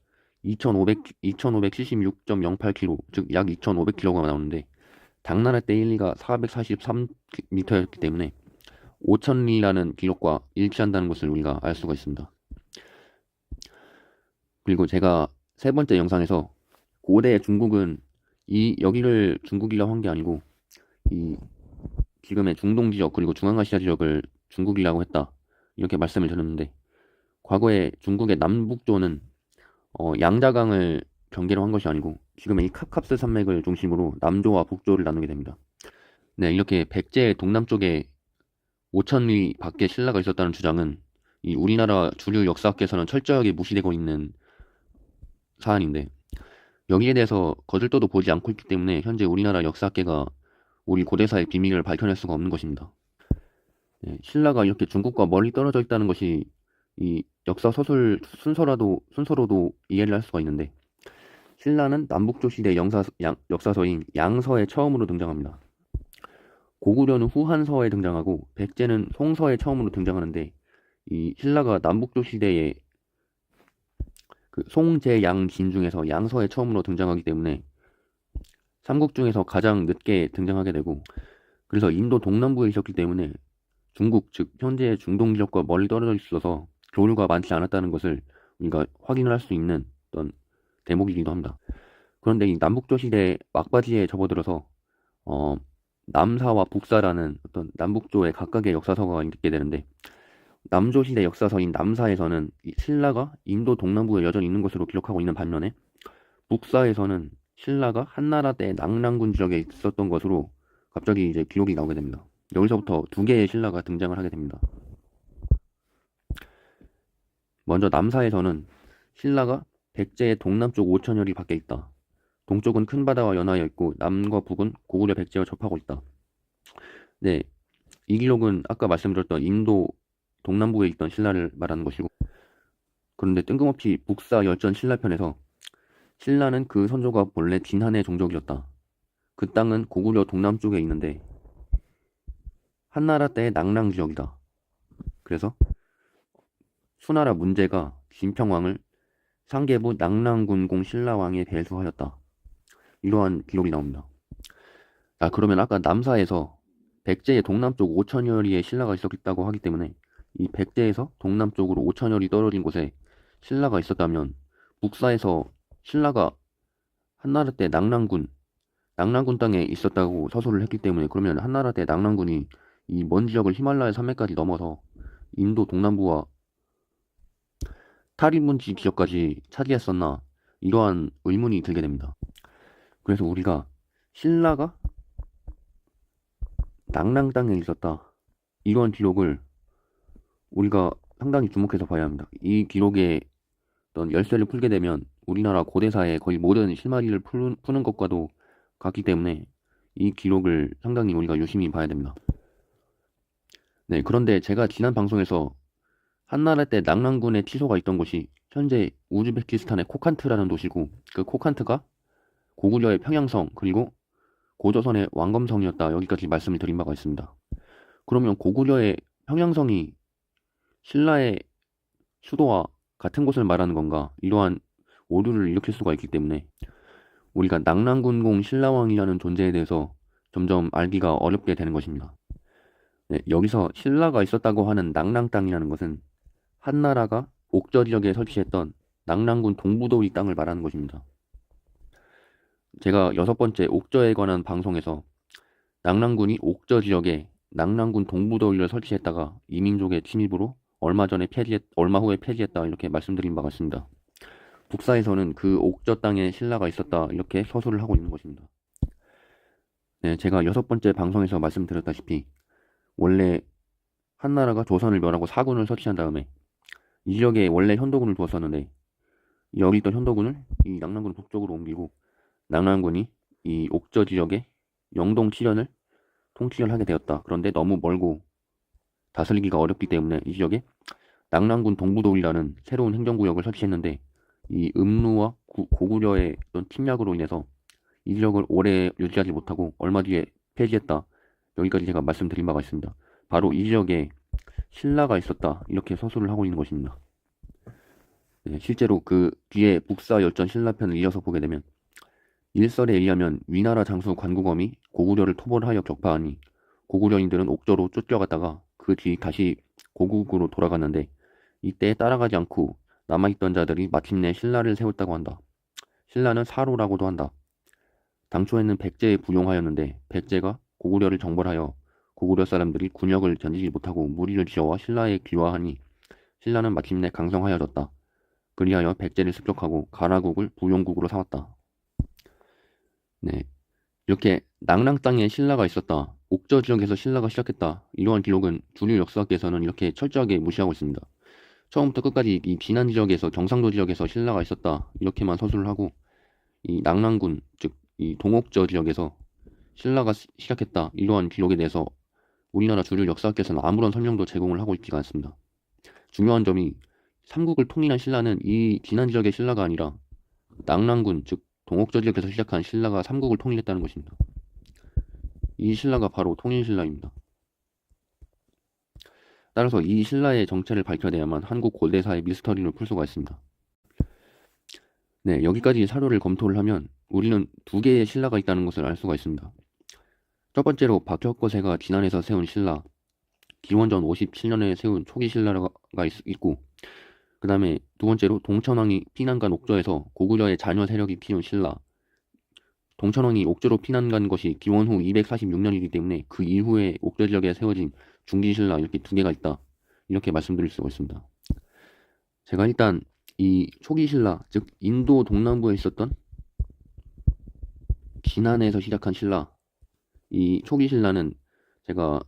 2576.08km, 즉 약 2500km가 나오는데 당나라 때 1, 2가 443m였기 때문에 5000리라는 기록과 일치한다는 것을 우리가 알 수가 있습니다. 그리고 제가 세 번째 영상에서 고대 중국은 여기를 중국이라고 한 게 아니고 이 지금의 중동 지역 그리고 중앙아시아 지역을 중국이라고 했다 이렇게 말씀을 드렸는데 과거에 중국의 남북조는 양자강을 경계로 한 것이 아니고 지금의 이 카캅스 산맥을 중심으로 남조와 북조를 나누게 됩니다. 네, 이렇게 백제의 동남쪽에 5천리 밖에 신라가 있었다는 주장은 이 우리나라 주류 역사학계에서는 철저하게 무시되고 있는 사안인데 여기에 대해서 거들떠도 보지 않고 있기 때문에 현재 우리나라 역사학계가 우리 고대사의 비밀을 밝혀낼 수가 없는 것입니다. 네, 신라가 이렇게 중국과 멀리 떨어져 있다는 것이 이 역사 서술 순서로도 이해를 할 수가 있는데 신라는 남북조 시대 역사서인 양서에 처음으로 등장합니다. 고구려는 후한서에 등장하고 백제는 송서에 처음으로 등장하는데 이 신라가 남북조 시대에 그 송제양진 중에서 양서에 처음으로 등장하기 때문에 삼국 중에서 가장 늦게 등장하게 되고 그래서 인도 동남부에 있었기 때문에 중국 즉 현재의 중동 지역과 멀리 떨어져 있어서 교류가 많지 않았다는 것을 우리가 확인을 할 수 있는 어떤 대목이기도 합니다. 그런데 이 남북조 시대 막바지에 접어들어서 남사와 북사라는 어떤 남북조의 각각의 역사서가 있게 되는데 남조 시대 역사서인 남사에서는 이 신라가 인도 동남부에 여전히 있는 것으로 기록하고 있는 반면에 북사에서는 신라가 한나라 때 낙랑군 지역에 있었던 것으로 갑자기 이제 기록이 나오게 됩니다. 여기서부터 두 개의 신라가 등장을 하게 됩니다. 먼저 남사에서는 신라가 백제의 동남쪽 5천여리 밖에 있다. 동쪽은 큰 바다와 연하여 있고 남과 북은 고구려 백제와 접하고 있다. 네, 이 기록은 아까 말씀드렸던 인도 동남부에 있던 신라를 말하는 것이고, 그런데 뜬금없이 북사 열전 신라편에서 신라는 그 선조가 본래 진한의 종족이었다. 그 땅은 고구려 동남쪽에 있는데 한나라 때의 낙랑 지역이다. 그래서 수나라 문제가 진평왕을 상계부 낙랑군공 신라왕에 배수하였다. 이러한 기록이 나옵니다. 그러면 아까 남사에서 백제의 동남쪽 5천여리에 신라가 있었다고 하기 때문에 이 백제에서 동남쪽으로 5천여리 떨어진 곳에 신라가 있었다면 북사에서 신라가 한나라 때 낙랑군 땅에 있었다고 서술을 했기 때문에, 그러면 한나라 때 낙랑군이 이 먼 지역을 히말라야 산맥까지 넘어서 인도 동남부와 타리문지 지역까지 차지했었나, 이러한 의문이 들게 됩니다. 그래서 우리가 신라가 낙랑 땅에 있었다, 이러한 기록을 우리가 상당히 주목해서 봐야 합니다. 이 기록의 어떤 열쇠를 풀게 되면 우리나라 고대사의 거의 모든 실마리를 푸는 것과도 같기 때문에 이 기록을 상당히 우리가 유심히 봐야 됩니다. 네, 그런데 제가 지난 방송에서 한나라 때 낙랑군의 치소가 있던 곳이 현재 우즈베키스탄의 코칸트라는 도시고, 그 코칸트가 고구려의 평양성 그리고 고조선의 왕검성이었다, 여기까지 말씀을 드린 바가 있습니다. 그러면 고구려의 평양성이 신라의 수도와 같은 곳을 말하는 건가, 이러한 오류를 일으킬 수가 있기 때문에 우리가 낙랑군공 신라왕이라는 존재에 대해서 점점 알기가 어렵게 되는 것입니다. 네, 여기서 신라가 있었다고 하는 낙랑 땅이라는 것은 한나라가 옥저 지역에 설치했던 낙랑군 동부도의 땅을 말하는 것입니다. 제가 6번째 옥저에 관한 방송에서 낙랑군이 옥저 지역에 낙랑군 동부도의를 설치했다가 이민족의 침입으로 얼마 후에 폐지했다, 이렇게 말씀드린 바가 있습니다. 북사에서는 그 옥저 땅에 신라가 있었다, 이렇게 서술을 하고 있는 것입니다. 네, 제가 6번째 방송에서 말씀드렸다시피 원래 한나라가 조선을 멸하고 사군을 설치한 다음에 이 지역에 원래 현도군을 두었었는데, 여기 있던 현도군을 이 낙랑군 북쪽으로 옮기고 낙랑군이 이 옥저 지역의 영동 칠현을 통치를 하게 되었다. 그런데 너무 멀고 다스리기가 어렵기 때문에 이 지역에 낙랑군 동부도이라는 새로운 행정구역을 설치했는데, 이 음루와 고구려의 어떤 침략으로 인해서 이 지역을 오래 유지하지 못하고 얼마 뒤에 폐지했다. 여기까지 제가 말씀드린 바가 있습니다. 바로 이 지역에 신라가 있었다, 이렇게 서술을 하고 있는 것입니다. 네, 실제로 그 뒤에 북사 열전 신라편을 이어서 보게 되면 일설에 의하면 위나라 장수 관구검이 고구려를 토벌하여 격파하니 고구려인들은 옥저로 쫓겨갔다가 그 뒤 다시 고국으로 돌아갔는데, 이때 따라가지 않고 남아있던 자들이 마침내 신라를 세웠다고 한다. 신라는 사로라고도 한다. 당초에는 백제에 부용하였는데 백제가 고구려를 정벌하여 고구려 사람들이 군역을 견디지 못하고 무리를 지어와 신라에 귀화하니 신라는 마침내 강성하여졌다. 그리하여 백제를 습격하고 가라국을 부용국으로 삼았다. 네, 이렇게 낙랑 땅에 신라가 있었다, 옥저 지역에서 신라가 시작했다, 이러한 기록은 주류 역사학계에서는 이렇게 철저하게 무시하고 있습니다. 처음부터 끝까지 이 진안 지역에서 경상도 지역에서 신라가 있었다, 이렇게만 서술을 하고 이 낙랑군, 즉 이 동옥저 지역에서 신라가 시작했다, 이러한 기록에 대해서 우리나라 주류 역사학계에서는 아무런 설명도 제공을 하고 있지가 않습니다. 중요한 점이 삼국을 통일한 신라는 이 진안 지역의 신라가 아니라 낙랑군, 즉 동옥저 지역에서 시작한 신라가 삼국을 통일했다는 것입니다. 이 신라가 바로 통일신라입니다. 따라서 이 신라의 정체를 밝혀내야만 한국 고대사의 미스터리를 풀 수가 있습니다. 네, 여기까지 사료를 검토를 하면 우리는 두 개의 신라가 있다는 것을 알 수가 있습니다. 첫 번째로 박혁거세가 진안에서 세운 신라, 기원전 57년에 세운 초기 신라가 있고, 그 다음에 두 번째로 동천왕이 피난간 옥저에서 고구려의 자녀 세력이 키운 신라, 동천왕이 옥저로 피난간 것이 기원 후 246년이기 때문에 그 이후에 옥저 지역에 세워진 중기신라, 이렇게 두 개가 있다, 이렇게 말씀드릴 수가 있습니다. 제가 일단 이 초기신라, 즉 인도 동남부에 있었던 진안에서 시작한 신라, 이 초기 신라는 제가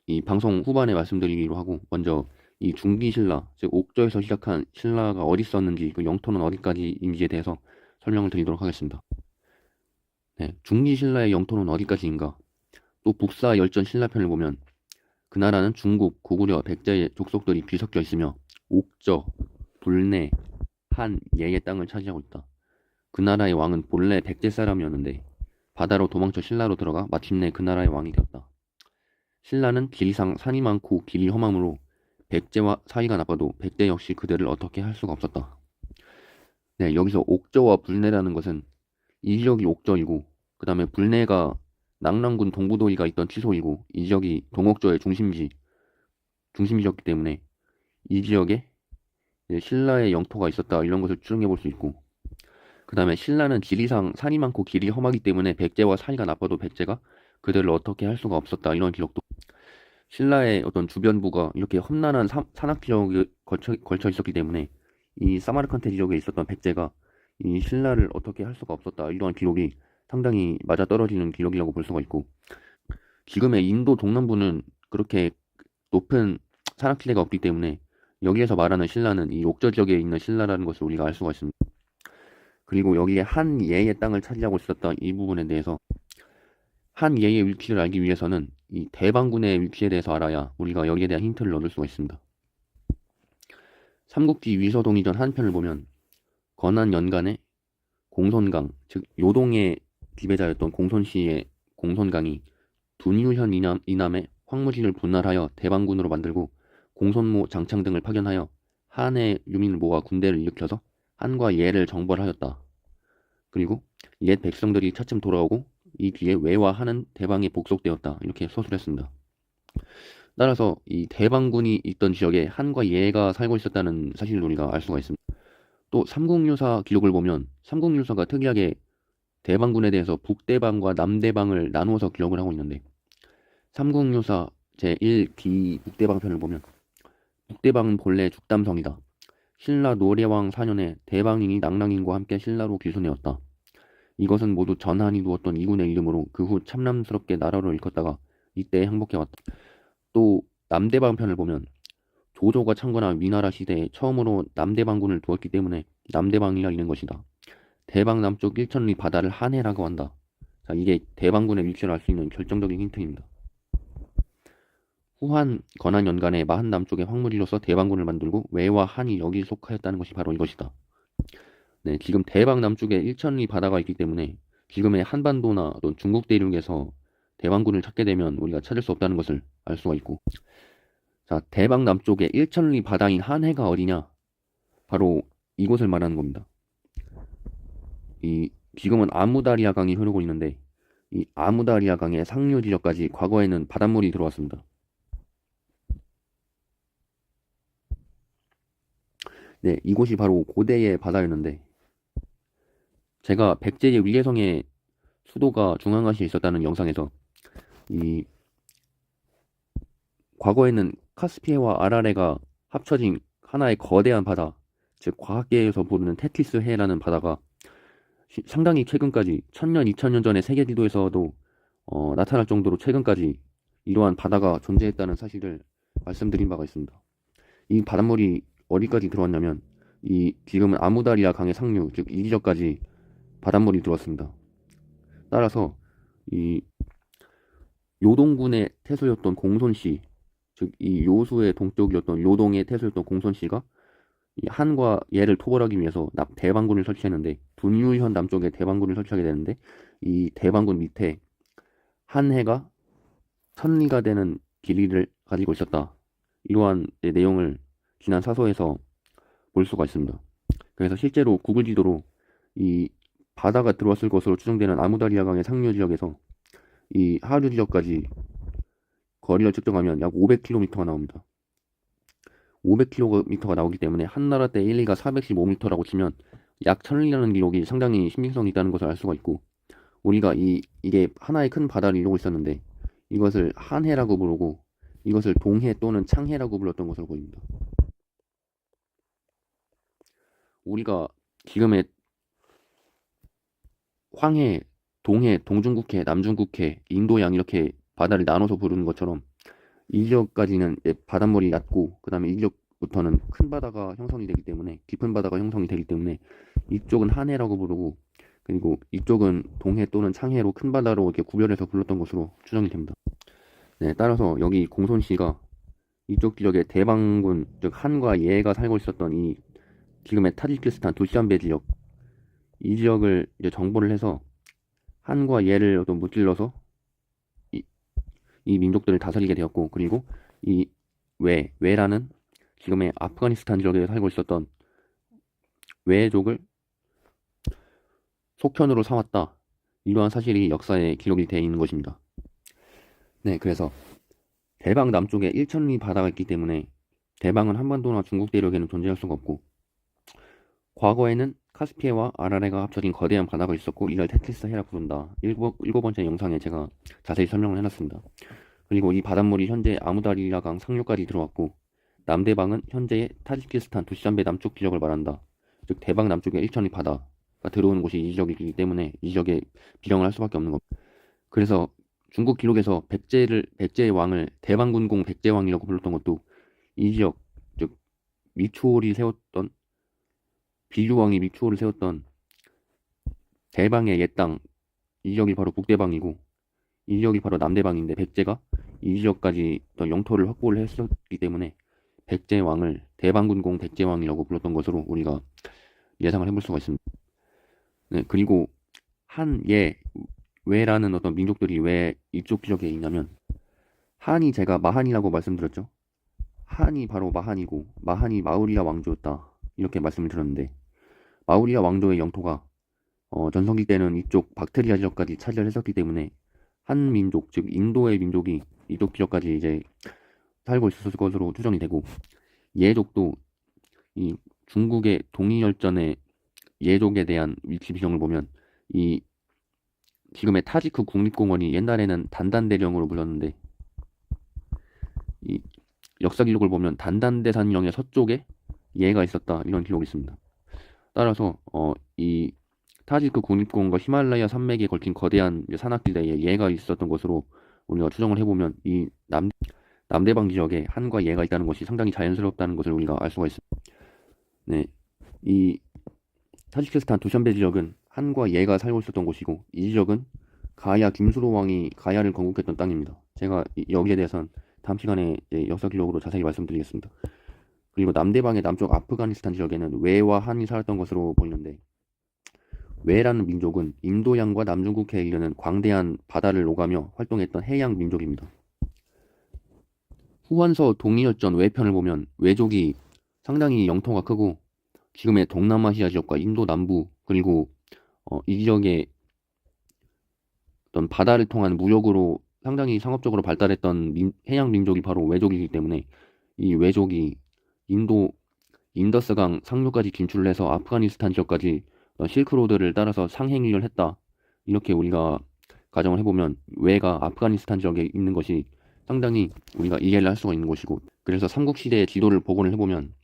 이 방송 후반에 말씀드리기로 하고 먼저 이 중기 신라, 즉 옥저에서 시작한 신라가 어디 있었는지 그 영토는 어디까지인지에 대해서 설명을 드리도록 하겠습니다. 네, 중기 신라의 영토는 어디까지인가? 또 북사 열전 신라편을 보면 그 나라는 중국, 고구려, 백제의 족속들이 뒤섞여 있으며 옥저, 불내, 한, 예의 땅을 차지하고 있다. 그 나라의 왕은 본래 백제 사람이었는데 바다로 도망쳐 신라로 들어가 마침내 그 나라의 왕이 되었다. 신라는 지리상 산이 많고 길이 험하므로 백제와 사이가 나빠도 백제 역시 그들을 어떻게 할 수가 없었다. 네, 여기서 옥저와 불내라는 것은 이 지역이 옥저이고 그 다음에 불내가 낙랑군 동부도리가 있던 취소이고 이 지역이 동옥저의 중심지였기 때문에 이 지역에 신라의 영토가 있었다 이런 것을 추정해 볼 수 있고 그 다음에 신라는 지리상 산이 많고 길이 험하기 때문에 백제와 사이가 나빠도 백제가 그들을 어떻게 할 수가 없었다 이런 기록도 신라의 어떤 주변부가 이렇게 험난한 산악 지역에 걸쳐 있었기 때문에 이 사마르칸테 지역에 있었던 백제가 이 신라를 어떻게 할 수가 없었다 이러한 기록이 상당히 맞아떨어지는 기록이라고 볼 수가 있고 지금의 인도 동남부는 그렇게 높은 산악지대가 없기 때문에 여기에서 말하는 신라는 이 옥저 지역에 있는 신라라는 것을 우리가 알 수가 있습니다. 그리고 여기에 한 예의 땅을 차지하고 있었던 이 부분에 대해서 한 예의 위치를 알기 위해서는 이 대방군의 위치에 대해서 알아야 우리가 여기에 대한 힌트를 얻을 수가 있습니다. 삼국지 위서동이전 한 편을 보면 건한 연간에 공손강, 즉 요동의 지배자였던 공손씨의 공손강이 둔유현 이남의 황무지를 분할하여 대방군으로 만들고 공손모 장창 등을 파견하여 한의 유민을 모아 군대를 일으켜서 한과 예를 정벌하였다. 그리고 옛 백성들이 차츰 돌아오고 이 뒤에 외와 한은 대방에 복속되었다. 이렇게 서술했습니다. 따라서 이 대방군이 있던 지역에 한과 예가 살고 있었다는 사실을 우리가 알 수가 있습니다. 또 삼국유사 기록을 보면 삼국유사가 특이하게 대방군에 대해서 북대방과 남대방을 나누어서 기록을 하고 있는데 삼국유사 제1기 북대방편을 보면 북대방은 본래 죽담성이다. 신라 노래왕 4년에 대방인이 낙랑인과 함께 신라로 귀순하였다. 이것은 모두 전한이 두었던 이군의 이름으로 그 후 참남스럽게 나라를 일컫다가 이때에 항복해왔다. 또 남대방편을 보면 조조가 창건한 위나라 시대에 처음으로 남대방군을 두었기 때문에 남대방이라 이른 것이다. 대방 남쪽 1천리 바다를 한해라고 한다. 자, 이게 대방군의 위치를 알 수 있는 결정적인 힌트입니다. 후한 건한 연간에 마한 남쪽의 황무지로서 대방군을 만들고 외와 한이 여기 속하였다는 것이 바로 이것이다. 네, 지금 대방 남쪽에 1천리 바다가 있기 때문에 지금의 한반도나 또 중국 대륙에서 대방군을 찾게 되면 우리가 찾을 수 없다는 것을 알 수가 있고 자, 대방 남쪽에 1천리 바다인 한해가 어디냐? 바로 이곳을 말하는 겁니다. 이 지금은 아무다리아 강이 흐르고 있는데 이 아무다리아 강의 상류 지역까지 과거에는 바닷물이 들어왔습니다. 네, 이곳이 바로 고대의 바다였는데 제가 백제의 위례성의 수도가 중앙아시아에 있었다는 영상에서 이 과거에는 카스피해와 아라레가 합쳐진 하나의 거대한 바다, 즉 과학계에서 부르는 테티스 해라는 바다가 상당히 최근까지 1000년, 2000년 전에 세계 지도에서도 나타날 정도로 최근까지 이러한 바다가 존재했다는 사실을 말씀드린 바가 있습니다. 이 바닷물이 어디까지 들어왔냐면 이 지금은 아무다리아 강의 상류, 즉 이 지역까지 바닷물이 들어왔습니다. 따라서 이 요동군의 태수였던 공손씨, 즉 이 요수의 동쪽이었던 요동의 태수였던 공손씨가 이 한과 예를 토벌하기 위해서 대방군을 설치했는데 둔유현 남쪽에 대방군을 설치하게 되는데 이 대방군 밑에 한해가 천리가 되는 길이를 가지고 있었다. 이러한 내용을 지난 사서에서 볼 수가 있습니다. 그래서 실제로 구글 지도로 이 바다가 들어왔을 것으로 추정되는 아무다리아 강의 상류 지역에서 이 하류 지역까지 거리를 측정하면 약 500km가 나옵니다. 500km가 나오기 때문에 한나라 때 1리가 415m라고 치면 약 1000리라는 기록이 상당히 신빙성이 있다는 것을 알 수가 있고 우리가 이게 하나의 큰 바다를 이루고 있었는데 이것을 한해라고 부르고 이것을 동해 또는 창해라고 불렀던 것으로 보입니다. 우리가 지금의 황해, 동해, 동중국해, 남중국해, 인도양 이렇게 바다를 나눠서 부르는 것처럼 이 지역까지는 바닷물이 얕고 그 다음에 이 지역부터는 큰 바다가 형성이 되기 때문에 깊은 바다가 형성이 되기 때문에 이쪽은 한해라고 부르고 그리고 이쪽은 동해 또는 창해로 큰 바다로 이렇게 구별해서 불렀던 것으로 추정이 됩니다. 네, 따라서 여기 공손씨가 이쪽 지역에 대방군 즉 한과 예가 살고 있었던 이 지금의 타지키스탄 두시안베 지역 이 지역을 이제 정보를 해서 한과 예를 어떤 무찔러서 이, 이 민족들을 다스리게 되었고 그리고 이 외라는 지금의 아프가니스탄 지역에 살고 있었던 외족을 속편으로 삼았다. 이러한 사실이 역사에 기록이 되어 있는 것입니다. 네, 그래서 대방 남쪽에 일천리 바다가 있기 때문에 대방은 한반도나 중국 대륙에는 존재할 수가 없고 과거에는 카스피해와 아라레가 합쳐진 거대한 바다가 있었고 이를 테티스 해라 부른다. 일곱 번째 영상에 제가 자세히 설명을 해놨습니다. 그리고 이 바닷물이 현재 아무다리라강 상류까지 들어왔고 남대방은 현재의 타지키스탄 두시안베 남쪽 지역을 말한다. 즉 대방 남쪽에 일천리 바다가 들어오는 곳이 이 지역이기 때문에 이 지역에 비령을 할 수밖에 없는 겁니다. 그래서 중국 기록에서 백제의 왕을 대방군공 백제왕이라고 불렀던 것도 이 지역 즉 미추홀이 세웠던 비주왕이 미추홀을 세웠던 대방의 옛 땅 이 지역이 바로 북대방이고 이 지역이 바로 남대방인데 백제가 이 지역까지 영토를 확보를 했었기 때문에 백제왕을 대방군공 백제왕이라고 불렀던 것으로 우리가 예상을 해볼 수가 있습니다. 네, 그리고 한예 왜라는 어떤 민족들이 왜 이쪽 지역에 있냐면 한이 제가 마한이라고 말씀드렸죠. 한이 바로 마한이고 마한이 마우리아 왕조였다 이렇게 말씀을 드렸는데 마우리아 왕조의 영토가 전성기 때는 이쪽 박트리아 지역까지 차지를 했었기 때문에 한 민족 즉 인도의 민족이 이쪽 지역까지 이제 살고 있었을 것으로 추정이 되고 예족도 이 중국의 동이열전의 예족에 대한 위치 비정을 보면 이 지금의 타지크 국립공원이 옛날에는 단단대령으로 불렸는데 이 역사 기록을 보면 단단대산령의 서쪽에 예가 있었다 이런 기록이 있습니다. 따라서 이 타지크 국립공원과 히말라야 산맥에 걸친 거대한 산악지대에 예가 있었던 것으로 우리가 추정을 해보면 이 남대방 지역에 한과 예가 있다는 것이 상당히 자연스럽다는 것을 우리가 알 수가 있습니다. 네, 이 타지키스탄 두샨베 지역은 한과 예가 살고 있었던 곳이고 이 지역은 가야 김수로 왕이 가야를 건국했던 땅입니다. 제가 여기에 대해서는 다음 시간에 역사 기록으로 자세히 말씀드리겠습니다. 그리고 남대방의 남쪽 아프가니스탄 지역에는 외와 한이 살았던 것으로 보이는데 외라는 민족은 인도양과 남중국해에 이르는 광대한 바다를 오가며 활동했던 해양 민족입니다. 후한서 동이열전 외편을 보면 외족이 상당히 영토가 크고 지금의 동남아시아 지역과 인도 남부 그리고 이 지역의 어떤 바다를 통한 무역으로 상당히 상업적으로 발달했던 해양 민족이 바로 외족이기 때문에 이 외족이 인더스강 상류까지 진출을 해서 아프가니스탄 지역까지 실크로드를 따라서 상행을 했다. 이렇게 우리가 가정을 해보면 외가 아프가니스탄 지역에 있는 것이 상당히 우리가 이해를 할 수가 있는 것이고 그래서 삼국시대의 지도를 복원을 해보면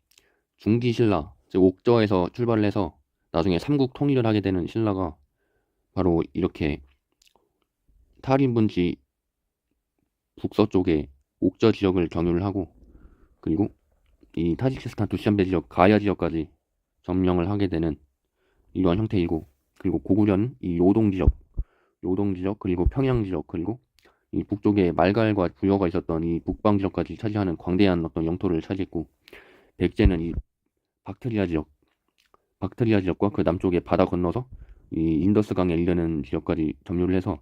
중기신라 즉 옥저에서 출발을 해서 나중에 삼국 통일을 하게 되는 신라가 바로 이렇게 탈인분지 북서쪽에 옥저 지역을 경유를 하고 그리고 이 타지키스탄 두시안베 지역 가야 지역까지 점령을 하게 되는 이러한 형태이고 그리고 고구려는 이 요동 지역 그리고 평양 지역 그리고 이 북쪽에 말갈과 부여가 있었던 이 북방 지역까지 차지하는 광대한 어떤 영토를 차지했고 백제는 이 박트리아 지역과 그 남쪽에 바다 건너서 이 인더스강에 이르는 지역까지 점유를 해서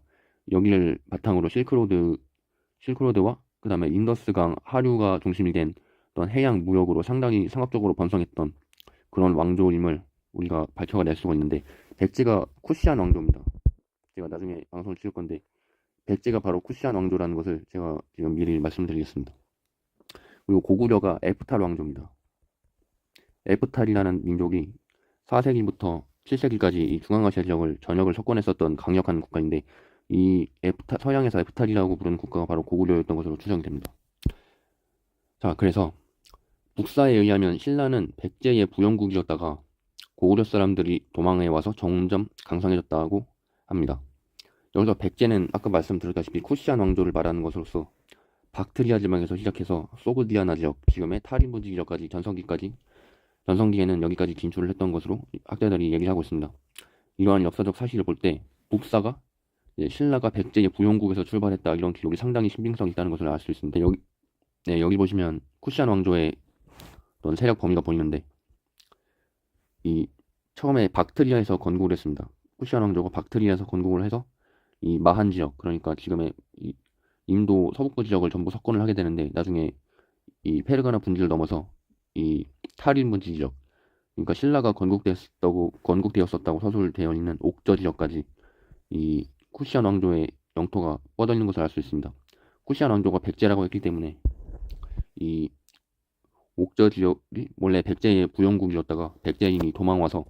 여기를 바탕으로 실크로드와 그 다음에 인더스강 하류가 중심이 된 어떤 해양 무역으로 상당히 상업적으로 번성했던 그런 왕조임을 우리가 밝혀낼 수가 있는데 백제가 쿠시안 왕조입니다. 제가 나중에 방송을 찍을 건데 백제가 바로 쿠시안 왕조라는 것을 제가 지금 미리 말씀드리겠습니다. 그리고 고구려가 에프탈 왕조입니다. 에프탈이라는 민족이 4세기부터 7세기까지 이 중앙아시아 지역을 전역을 석권했었던 강력한 국가인데 이 서양에서 에프탈이라고 부르는 국가가 바로 고구려였던 것으로 추정이 됩니다. 자, 그래서 북사에 의하면 신라는 백제의 부영국이었다가 고구려 사람들이 도망해 와서 점점 강성해졌다고 합니다. 여기서 백제는 아까 말씀드렸다시피 쿠시안 왕조를 말하는 것으로서 박트리아 지방에서 시작해서 소그디아나 지역, 지금의 타린부지 지역까지 전성기에는 여기까지 진출을 했던 것으로 학자들이 얘기하고 있습니다. 이러한 역사적 사실을 볼 때 북사가 신라가 백제의 부용국에서 출발했다 이런 기록이 상당히 신빙성이 있다는 것을 알 수 있습니다. 여기 보시면 쿠시안 왕조의 어떤 세력 범위가 보이는데 이 처음에 박트리아에서 건국을 했습니다. 쿠시안 왕조가 박트리아에서 건국을 해서 이 마한 지역, 그러니까 지금의 이 인도 서북부 지역을 전부 석권을 하게 되는데 나중에 이 페르가나 분지를 넘어서 이 타린 분지 지역, 그러니까 신라가 건국되었었다고 서술되어 있는 옥저 지역까지 이 쿠시안 왕조의 영토가 뻗어 있는 것을 알 수 있습니다. 쿠시안 왕조가 백제라고 했기 때문에 이 옥저 지역이 원래 백제의 부영국이었다가 백제인이 도망와서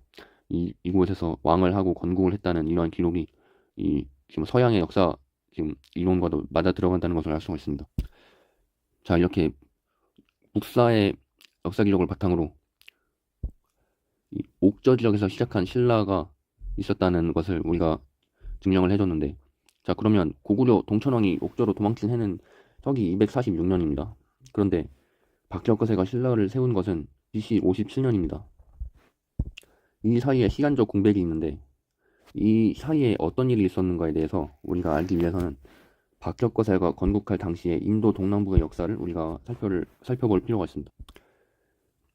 이곳에서 왕을 하고 건국을 했다는 이러한 기록이 이 지금 서양의 역사 지금 이론과도 맞아 들어간다는 것을 알 수가 있습니다. 자, 이렇게 북사의 역사 기록을 바탕으로 이 옥저 지역에서 시작한 신라가 있었다는 것을 우리가 증명을 해줬는데, 자, 그러면 고구려 동천왕이 옥저로 도망친 해는 서기 246년입니다. 그런데 박혁거세가 신라를 세운 것은 BC 57년입니다. 이 사이에 시간적 공백이 있는데 이 사이에 어떤 일이 있었는가에 대해서 우리가 알기 위해서는 박혁거세가 건국할 당시에 인도 동남부의 역사를 우리가 살펴볼 필요가 있습니다.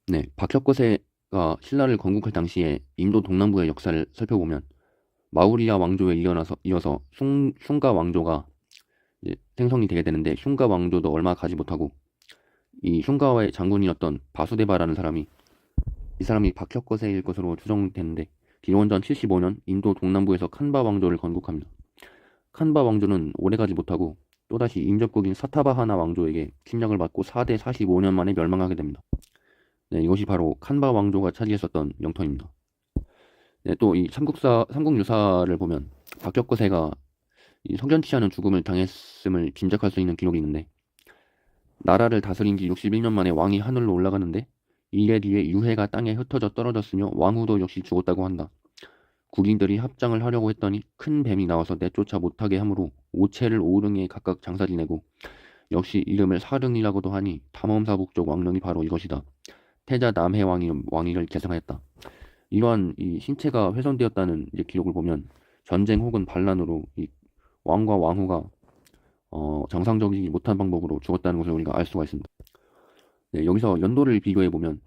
네, 박혁거세가 신라를 건국할 당시에 인도 동남부의 역사를 살펴보면 마우리아 왕조에 이어서 슝가 왕조가 생성이 되게 되는데, 슝가 왕조도 얼마 가지 못하고 이 슝가와의 장군이었던 바수데바라는 사람이 박혁거세일 것으로 추정되는데, 기원전 75년 인도 동남부에서 칸바 왕조를 건국합니다. 칸바 왕조는 오래가지 못하고 또다시 인접국인 사타바하나 왕조에게 침략을 받고 4대 45년 만에 멸망하게 됩니다. 네, 이것이 바로 칸바 왕조가 차지했었던 영토입니다. 네, 또 이 삼국유사를 보면 박혁거세가 이 석연치 않은 죽음을 당했음을 짐작할 수 있는 기록이 있는데, 나라를 다스린 지 61년 만에 왕이 하늘로 올라가는데 이에 뒤에 유해가 땅에 흩어져 떨어졌으며 왕후도 역시 죽었다고 한다. 국인들이 합장을 하려고 했더니 큰 뱀이 나와서 내쫓아 못하게 하므로 오체를 오릉에 각각 장사 지내고, 역시 이름을 사릉이라고도 하니 탐험사 북쪽 왕릉이 바로 이것이다. 태자 남해 왕위를 계승하였다. 이러한 이 신체가 훼손되었다는 기록을 보면 전쟁 혹은 반란으로 이 왕과 왕후가 정상적이지 못한 방법으로 죽었다는 것을 우리가 알 수가 있습니다. 네, 여기서 연도를 비교해 보면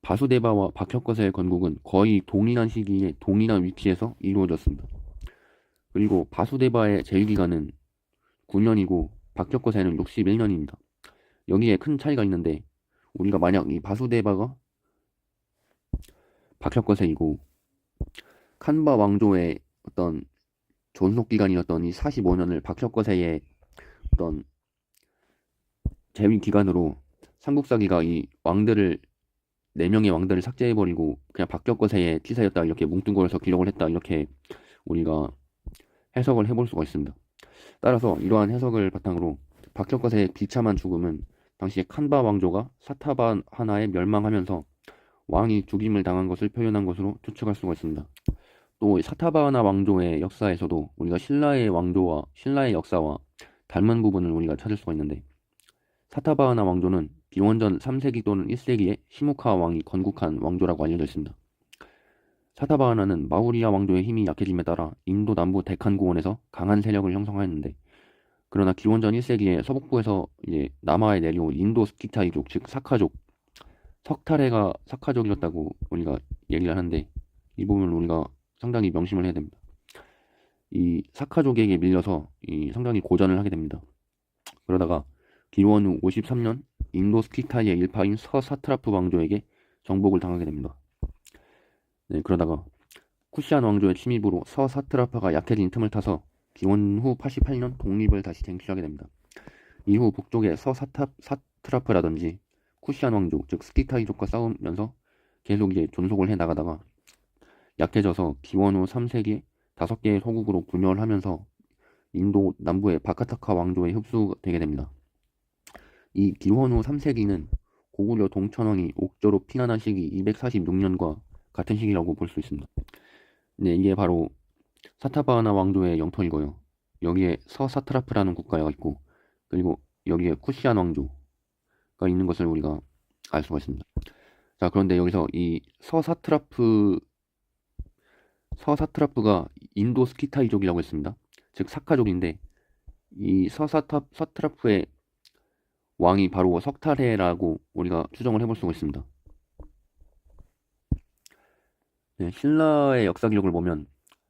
바수데바와 박혁거세의 건국은 거의 동일한 시기에 동일한 위치에서 이루어졌습니다. 그리고 바수데바의 재위기간은 9년이고 박혁거세는 61년입니다. 여기에 큰 차이가 있는데, 우리가 만약 이 바수데바가 박혁거세이고 칸바 왕조의 어떤 존속 기간이었던 이 45년을 박혁거세의 어떤 재위 기간으로 삼국사기가 이 왕들을 4명의 왕들을 삭제해버리고 그냥 박혁거세의 치사였다 이렇게 뭉뚱그려서 기록을 했다 이렇게 우리가 해석을 해볼 수가 있습니다. 따라서 이러한 해석을 바탕으로 박혁거세의 비참한 죽음은 당시에 칸바 왕조가 사타바 하나에 멸망하면서 왕이 죽임을 당한 것을 표현한 것으로 추측할 수가 있습니다. 또 사타바하나 왕조의 역사에서도 우리가 신라의 왕조와 신라의 역사와 닮은 부분을 우리가 찾을 수가 있는데, 사타바하나 왕조는 기원전 3세기 또는 1세기에 시무카 왕이 건국한 왕조라고 알려져 있습니다. 사타바하나는 마우리아 왕조의 힘이 약해짐에 따라 인도 남부 데칸 고원에서 강한 세력을 형성하였는데, 그러나 기원전 1세기에 서북부에서 남하에 내려온 인도 스키타이족, 즉 사카족, 석타레가 사카족이었다고 우리가 얘기를 하는데, 이 부분을 우리가 상당히 명심을 해야 됩니다. 이 사카족에게 밀려서 상당히 고전을 하게 됩니다. 그러다가 기원 후 53년 인도 스키타이의 일파인 서사트라프 왕조에게 정복을 당하게 됩니다. 네, 그러다가 쿠시안 왕조의 침입으로 서사트라파가 약해진 틈을 타서 기원 후 88년 독립을 다시 쟁취하게 됩니다. 이후 북쪽의 서사트라프라든지 쿠시안 왕조, 즉 스키타이족과 싸우면서 계속 존속을 해 나가다가 약해져서 기원 후 3세기에 5개의 소국으로 분열을 하면서 인도 남부의 바카타카 왕조에 흡수되게 됩니다. 이 기원 후 3세기는 고구려 동천왕이 옥저로 피난한 시기 246년과 같은 시기라고 볼 수 있습니다. 네, 이게 바로 사타바하나 왕조의 영토이고요. 여기에 서사트라프라는 국가가 있고, 그리고 여기에 쿠시안 왕조가 있는 것을 우리가 알 수가 있습니다. 자, 그런데 여기서 이 서사트라프가 인도 스키타이족이라고 했습니다. 즉 사카족인데, 이 서사트라프의 왕이 바로 석탈해라고 우리가 추정을 해볼 수가 있습니다. 네, 신라의 역사 기록을 보면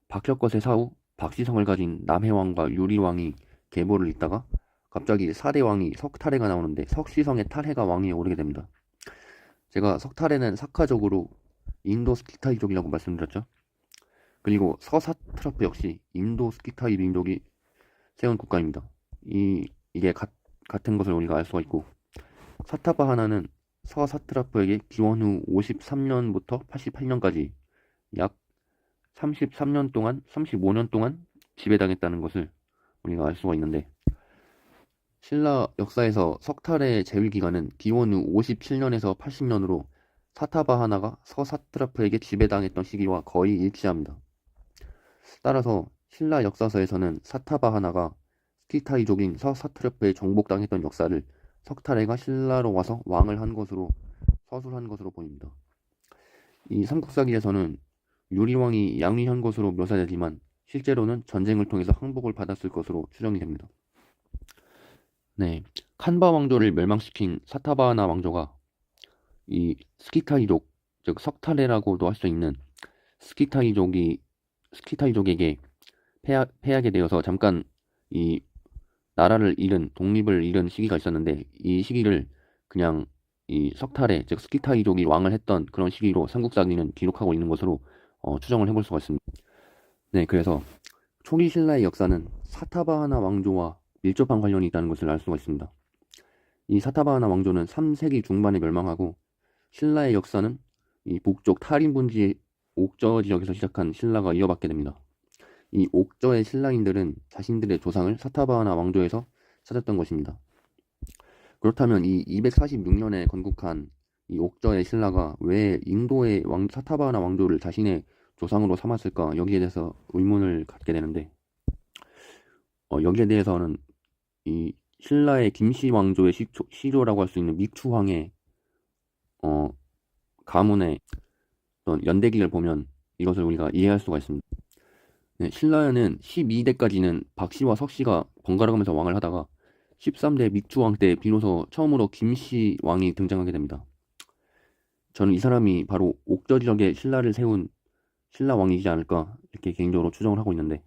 박혁거세 사후 박시성을 가진 남해왕과 유리왕이 계보를 잇다가 갑자기 4대 왕이 석탈해가 나오는데 석시성의 탈해가 왕위에 오르게 됩니다. 제가 석탈해는 사카족으로 인도 스키타이족이라고 말씀드렸죠. 그리고 서사트라프 역시 인도 스키타이 민족이 세운 국가입니다. 이게 같은 것을 우리가 알 수가 있고, 사타바하나는 서사트라프에게 기원 후 53년부터 88년까지 약 35년 동안 지배당했다는 것을 우리가 알 수가 있는데, 신라 역사에서 석탈의 재위 기간은 기원 후 57년에서 80년으로 사타바하나가 서사트라프에게 지배당했던 시기와 거의 일치합니다. 따라서 신라 역사서에서는 사타바하나가 스키타이족인 서사트라프에 정복당했던 역사를 석탈해가 신라로 와서 왕을 한 것으로 서술한 것으로 보입니다. 이 삼국사기에서는 유리왕이 양위한 것으로 묘사되지만 실제로는 전쟁을 통해서 항복을 받았을 것으로 추정이 됩니다. 네, 칸바 왕조를 멸망시킨 사타바하나 왕조가 이 스키타이족, 즉 석탈해라고도 할 수 있는 스키타이족에게 패하게 되어서 잠깐 이 나라를 잃은, 독립을 잃은 시기가 있었는데, 이 시기를 그냥 이 석탈해, 즉 스키타이족이 왕을 했던 그런 시기로 삼국사기는 기록하고 있는 것으로 추정을 해볼 수가 있습니다. 네, 그래서 초기 신라의 역사는 사타바하나 왕조와 밀접한 관련이 있다는 것을 알 수가 있습니다. 이 사타바하나 왕조는 3세기 중반에 멸망하고, 신라의 역사는 이 북쪽 탈인분지 옥저 지역에서 시작한 신라가 이어받게 됩니다. 이 옥저의 신라인들은 자신들의 조상을 사타바하나 왕조에서 찾았던 것입니다. 그렇다면 이 246년에 건국한 이 옥저의 신라가 왜 인도의 사타바하나 왕조를 자신의 조상으로 삼았을까? 여기에 대해서 의문을 갖게 되는데, 여기에 대해서는 이 신라의 김씨 왕조의 시조라고 할 수 있는 미추황의 가문의 어떤 연대기를 보면 이것을 우리가 이해할 수가 있습니다. 네, 신라는 12대까지는 박씨와 석씨가 번갈아가면서 왕을 하다가 13대 미추왕 때 비로소 처음으로 김씨 왕이 등장하게 됩니다. 저는 이 사람이 바로 옥저 지역에 신라를 세운 신라 왕이지 않을까 이렇게 개인적으로 추정을 하고 있는데,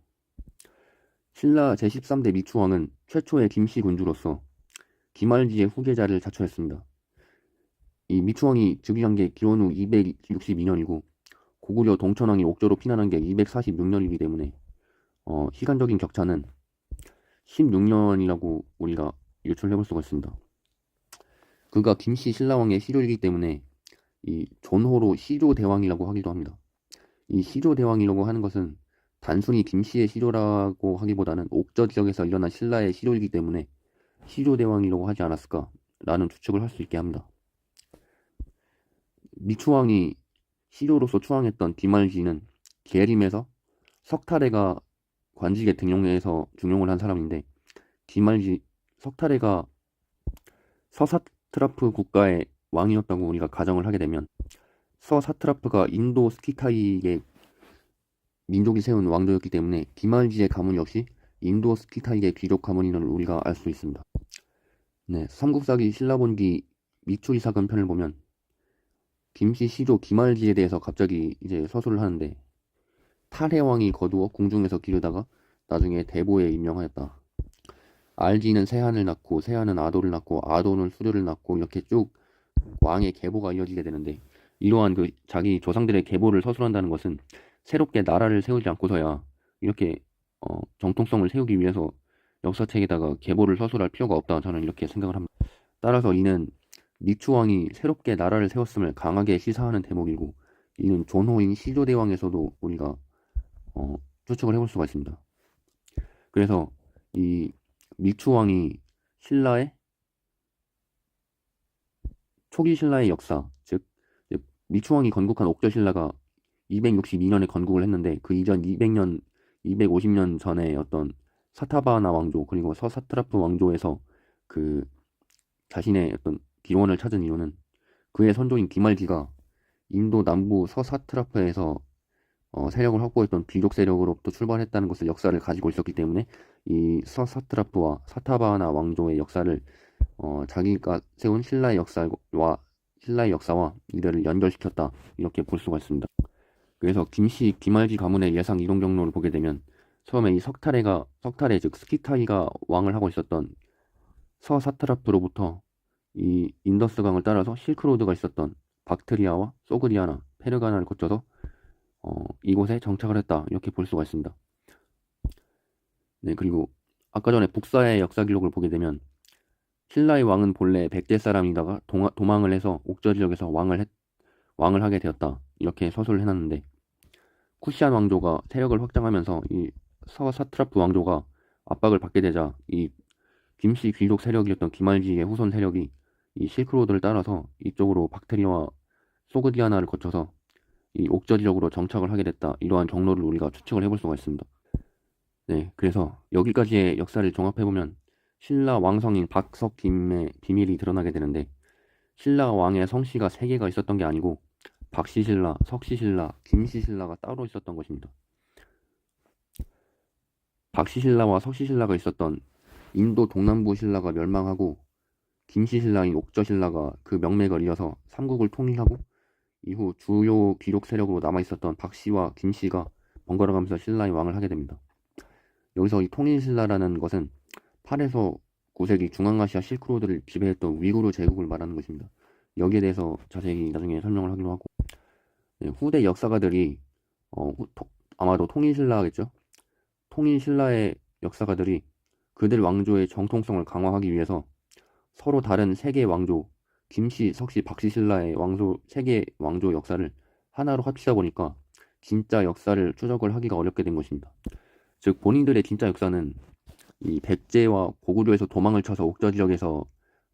신라 제13대 미추왕은 최초의 김씨 군주로서 김알지의 후계자를 자처했습니다. 이 미추왕이 즉위한 게 기원 후 262년이고 고구려 동천왕이 옥저로 피난한 게 246년이기 때문에 시간적인 격차는 16년이라고 우리가 유출해 볼 수가 있습니다. 그가 김씨 신라왕의 시조이기 때문에 이 존호로 시조대왕이라고 하기도 합니다. 이 시조대왕이라고 하는 것은 단순히 김씨의 시조라고 하기보다는 옥저 지역에서 일어난 신라의 시조이기 때문에 시조대왕이라고 하지 않았을까라는 추측을 할 수 있게 합니다. 미추왕이 시조로서 추앙했던 디말지는 계림에서 석탈해가 관직에 등용해서 중용을 한 사람인데, 석탈해가 서사트라프 국가의 왕이었다고 우리가 가정을 하게 되면 서사트라프가 인도 스키타이의 민족이 세운 왕조였기 때문에 디말지의 가문 역시 인도 스키타이의 귀족 가문임을 우리가 알 수 있습니다. 네, 삼국사기 신라본기 미추리사근 편을 보면 김씨 시조 김알지에 대해서 갑자기 이제 서술을 하는데, 탈해왕이 거두어 궁중에서 기르다가 나중에 대보에 임명하였다. 알지는 세한을 낳고 세한은 아도를 낳고 아도는 수료를 낳고 이렇게 쭉 왕의 계보가 이어지게 되는데, 이러한 그 자기 조상들의 계보를 서술한다는 것은 새롭게 나라를 세우지 않고서야 이렇게 정통성을 세우기 위해서 역사책에다가 계보를 서술할 필요가 없다, 저는 이렇게 생각을 합니다. 따라서 이는 미추왕이 새롭게 나라를 세웠음을 강하게 시사하는 대목이고, 이는 존호인 시조대왕에서도 우리가 추측을 해볼 수가 있습니다. 그래서 이 미추왕이 초기 신라의 역사, 즉 미추왕이 건국한 옥저 신라가 262년에 건국을 했는데 그 이전 250년 전에 어떤 사타바하나 왕조 그리고 서사트라프 왕조에서 그 자신의 어떤 기원을 찾은 이유는 그의 선조인 기말기가 인도 남부 서사트라프에서 세력을 확보했던 귀족 세력으로부터 출발했다는 것을 역사를 가지고 있었기 때문에 이 서사트라프와 사타바하나 왕조의 역사를 자기가 세운 신라의 역사와 이들을 연결시켰다 이렇게 볼 수가 있습니다. 그래서 김씨 기말기 가문의 예상 이동 경로를 보게 되면 처음에 이 석탈의 즉 스키타이가 왕을 하고 있었던 서사트라프로부터 이 인더스강을 따라서 실크로드가 있었던 박트리아와 소그디아나, 페르가나를 거쳐서 이곳에 정착을 했다 이렇게 볼 수가 있습니다. 네, 그리고 아까 전에 북사의 역사 기록을 보게 되면 신라의 왕은 본래 백제 사람이다가 도망을 해서 옥저 지역에서 왕을 하게 되었다 이렇게 서술을 해놨는데 쿠시안 왕조가 세력을 확장하면서 이 서사트라프 왕조가 압박을 받게 되자 이 김씨 귀족 세력이었던 기말지의 후손 세력이 이 실크로드를 따라서 이쪽으로 박테리아와 소그디아나를 거쳐서 이 옥저 지역으로 정착을 하게 됐다. 이러한 경로를 우리가 추측을 해볼 수가 있습니다. 네, 그래서 여기까지의 역사를 종합해보면 신라 왕성인 박석김의 비밀이 드러나게 되는데 신라 왕의 성씨가 3개가 있었던 게 아니고 박씨신라, 석씨신라, 김씨신라가 따로 있었던 것입니다. 박씨신라와 석씨신라가 있었던 인도 동남부 신라가 멸망하고 김씨신라인 옥저신라가 그 명맥을 이어서 삼국을 통일하고 이후 주요 귀족 세력으로 남아있었던 박씨와 김씨가 번갈아가면서 신라의 왕을 하게 됩니다. 여기서 이 통일신라라는 것은 8에서 9세기 중앙아시아 실크로드를 지배했던 위구르 제국을 말하는 것입니다. 여기에 대해서 자세히 나중에 설명을 하기로 하고 네, 후대 역사가들이 아마도 통일신라겠죠. 통일신라의 역사가들이 그들 왕조의 정통성을 강화하기 위해서 서로 다른 3개의 왕조 김씨, 석씨, 박씨 신라의 왕조 3개의 왕조 역사를 하나로 합치다 보니까 진짜 역사를 추적을 하기가 어렵게 된 것입니다. 즉 본인들의 진짜 역사는 이 백제와 고구려에서 도망을 쳐서 옥저 지역에서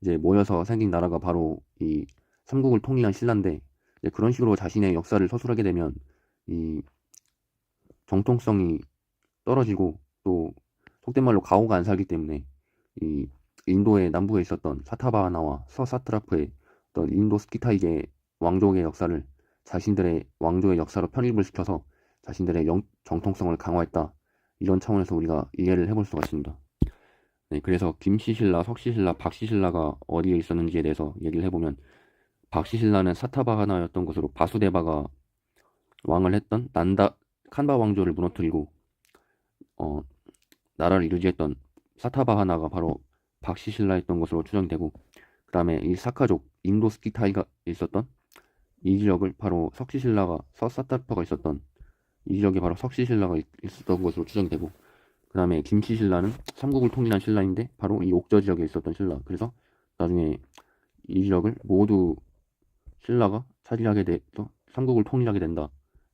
이제 모여서 생긴 나라가 바로 이 삼국을 통일한 신라인데 그런 식으로 자신의 역사를 서술하게 되면 이 정통성이 떨어지고 또 속된 말로 가오가 안 살기 때문에 이 인도의 남부에 있었던 사타바하나와 서사트라프의 어떤 인도 스키타이계 왕족의 역사를 자신들의 왕조의 역사로 편입을 시켜서 자신들의 정통성을 강화했다. 이런 차원에서 우리가 이해를 해볼 수가 있습니다. 네, 그래서 김씨신라, 석씨신라, 박씨신라가 어디에 있었는지에 대해서 얘기를 해보면 박씨신라는 사타바하나였던 것으로 바수데바가 왕을 했던 칸바 왕조를 무너뜨리고 나라를 이루지했던 사타바하나가 바로 박씨신라였던 것으로 추정되고 그 다음에 이 사카족 인도 스키타이가 있었던 이 지역을 바로 석씨신라가 서사트라프가 있었던 이 지역에 바로 석씨신라가 있었던 것으로 추정되고 그 다음에 김씨신라는 삼국을 통일한 신라인데 바로 이 옥저 지역에 있었던 신라. 그래서 나중에 이 지역을 모두 신라가 차지하게 돼서 삼국을 통일하게 된다.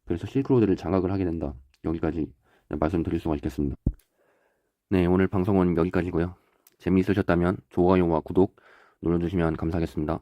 그래서 실크로드를 장악을 하게 된다. 여기까지 말씀드릴 수가 있겠습니다. 네, 오늘 방송은 여기까지고요. 재미있으셨다면 좋아요와 구독 눌러주시면 감사하겠습니다.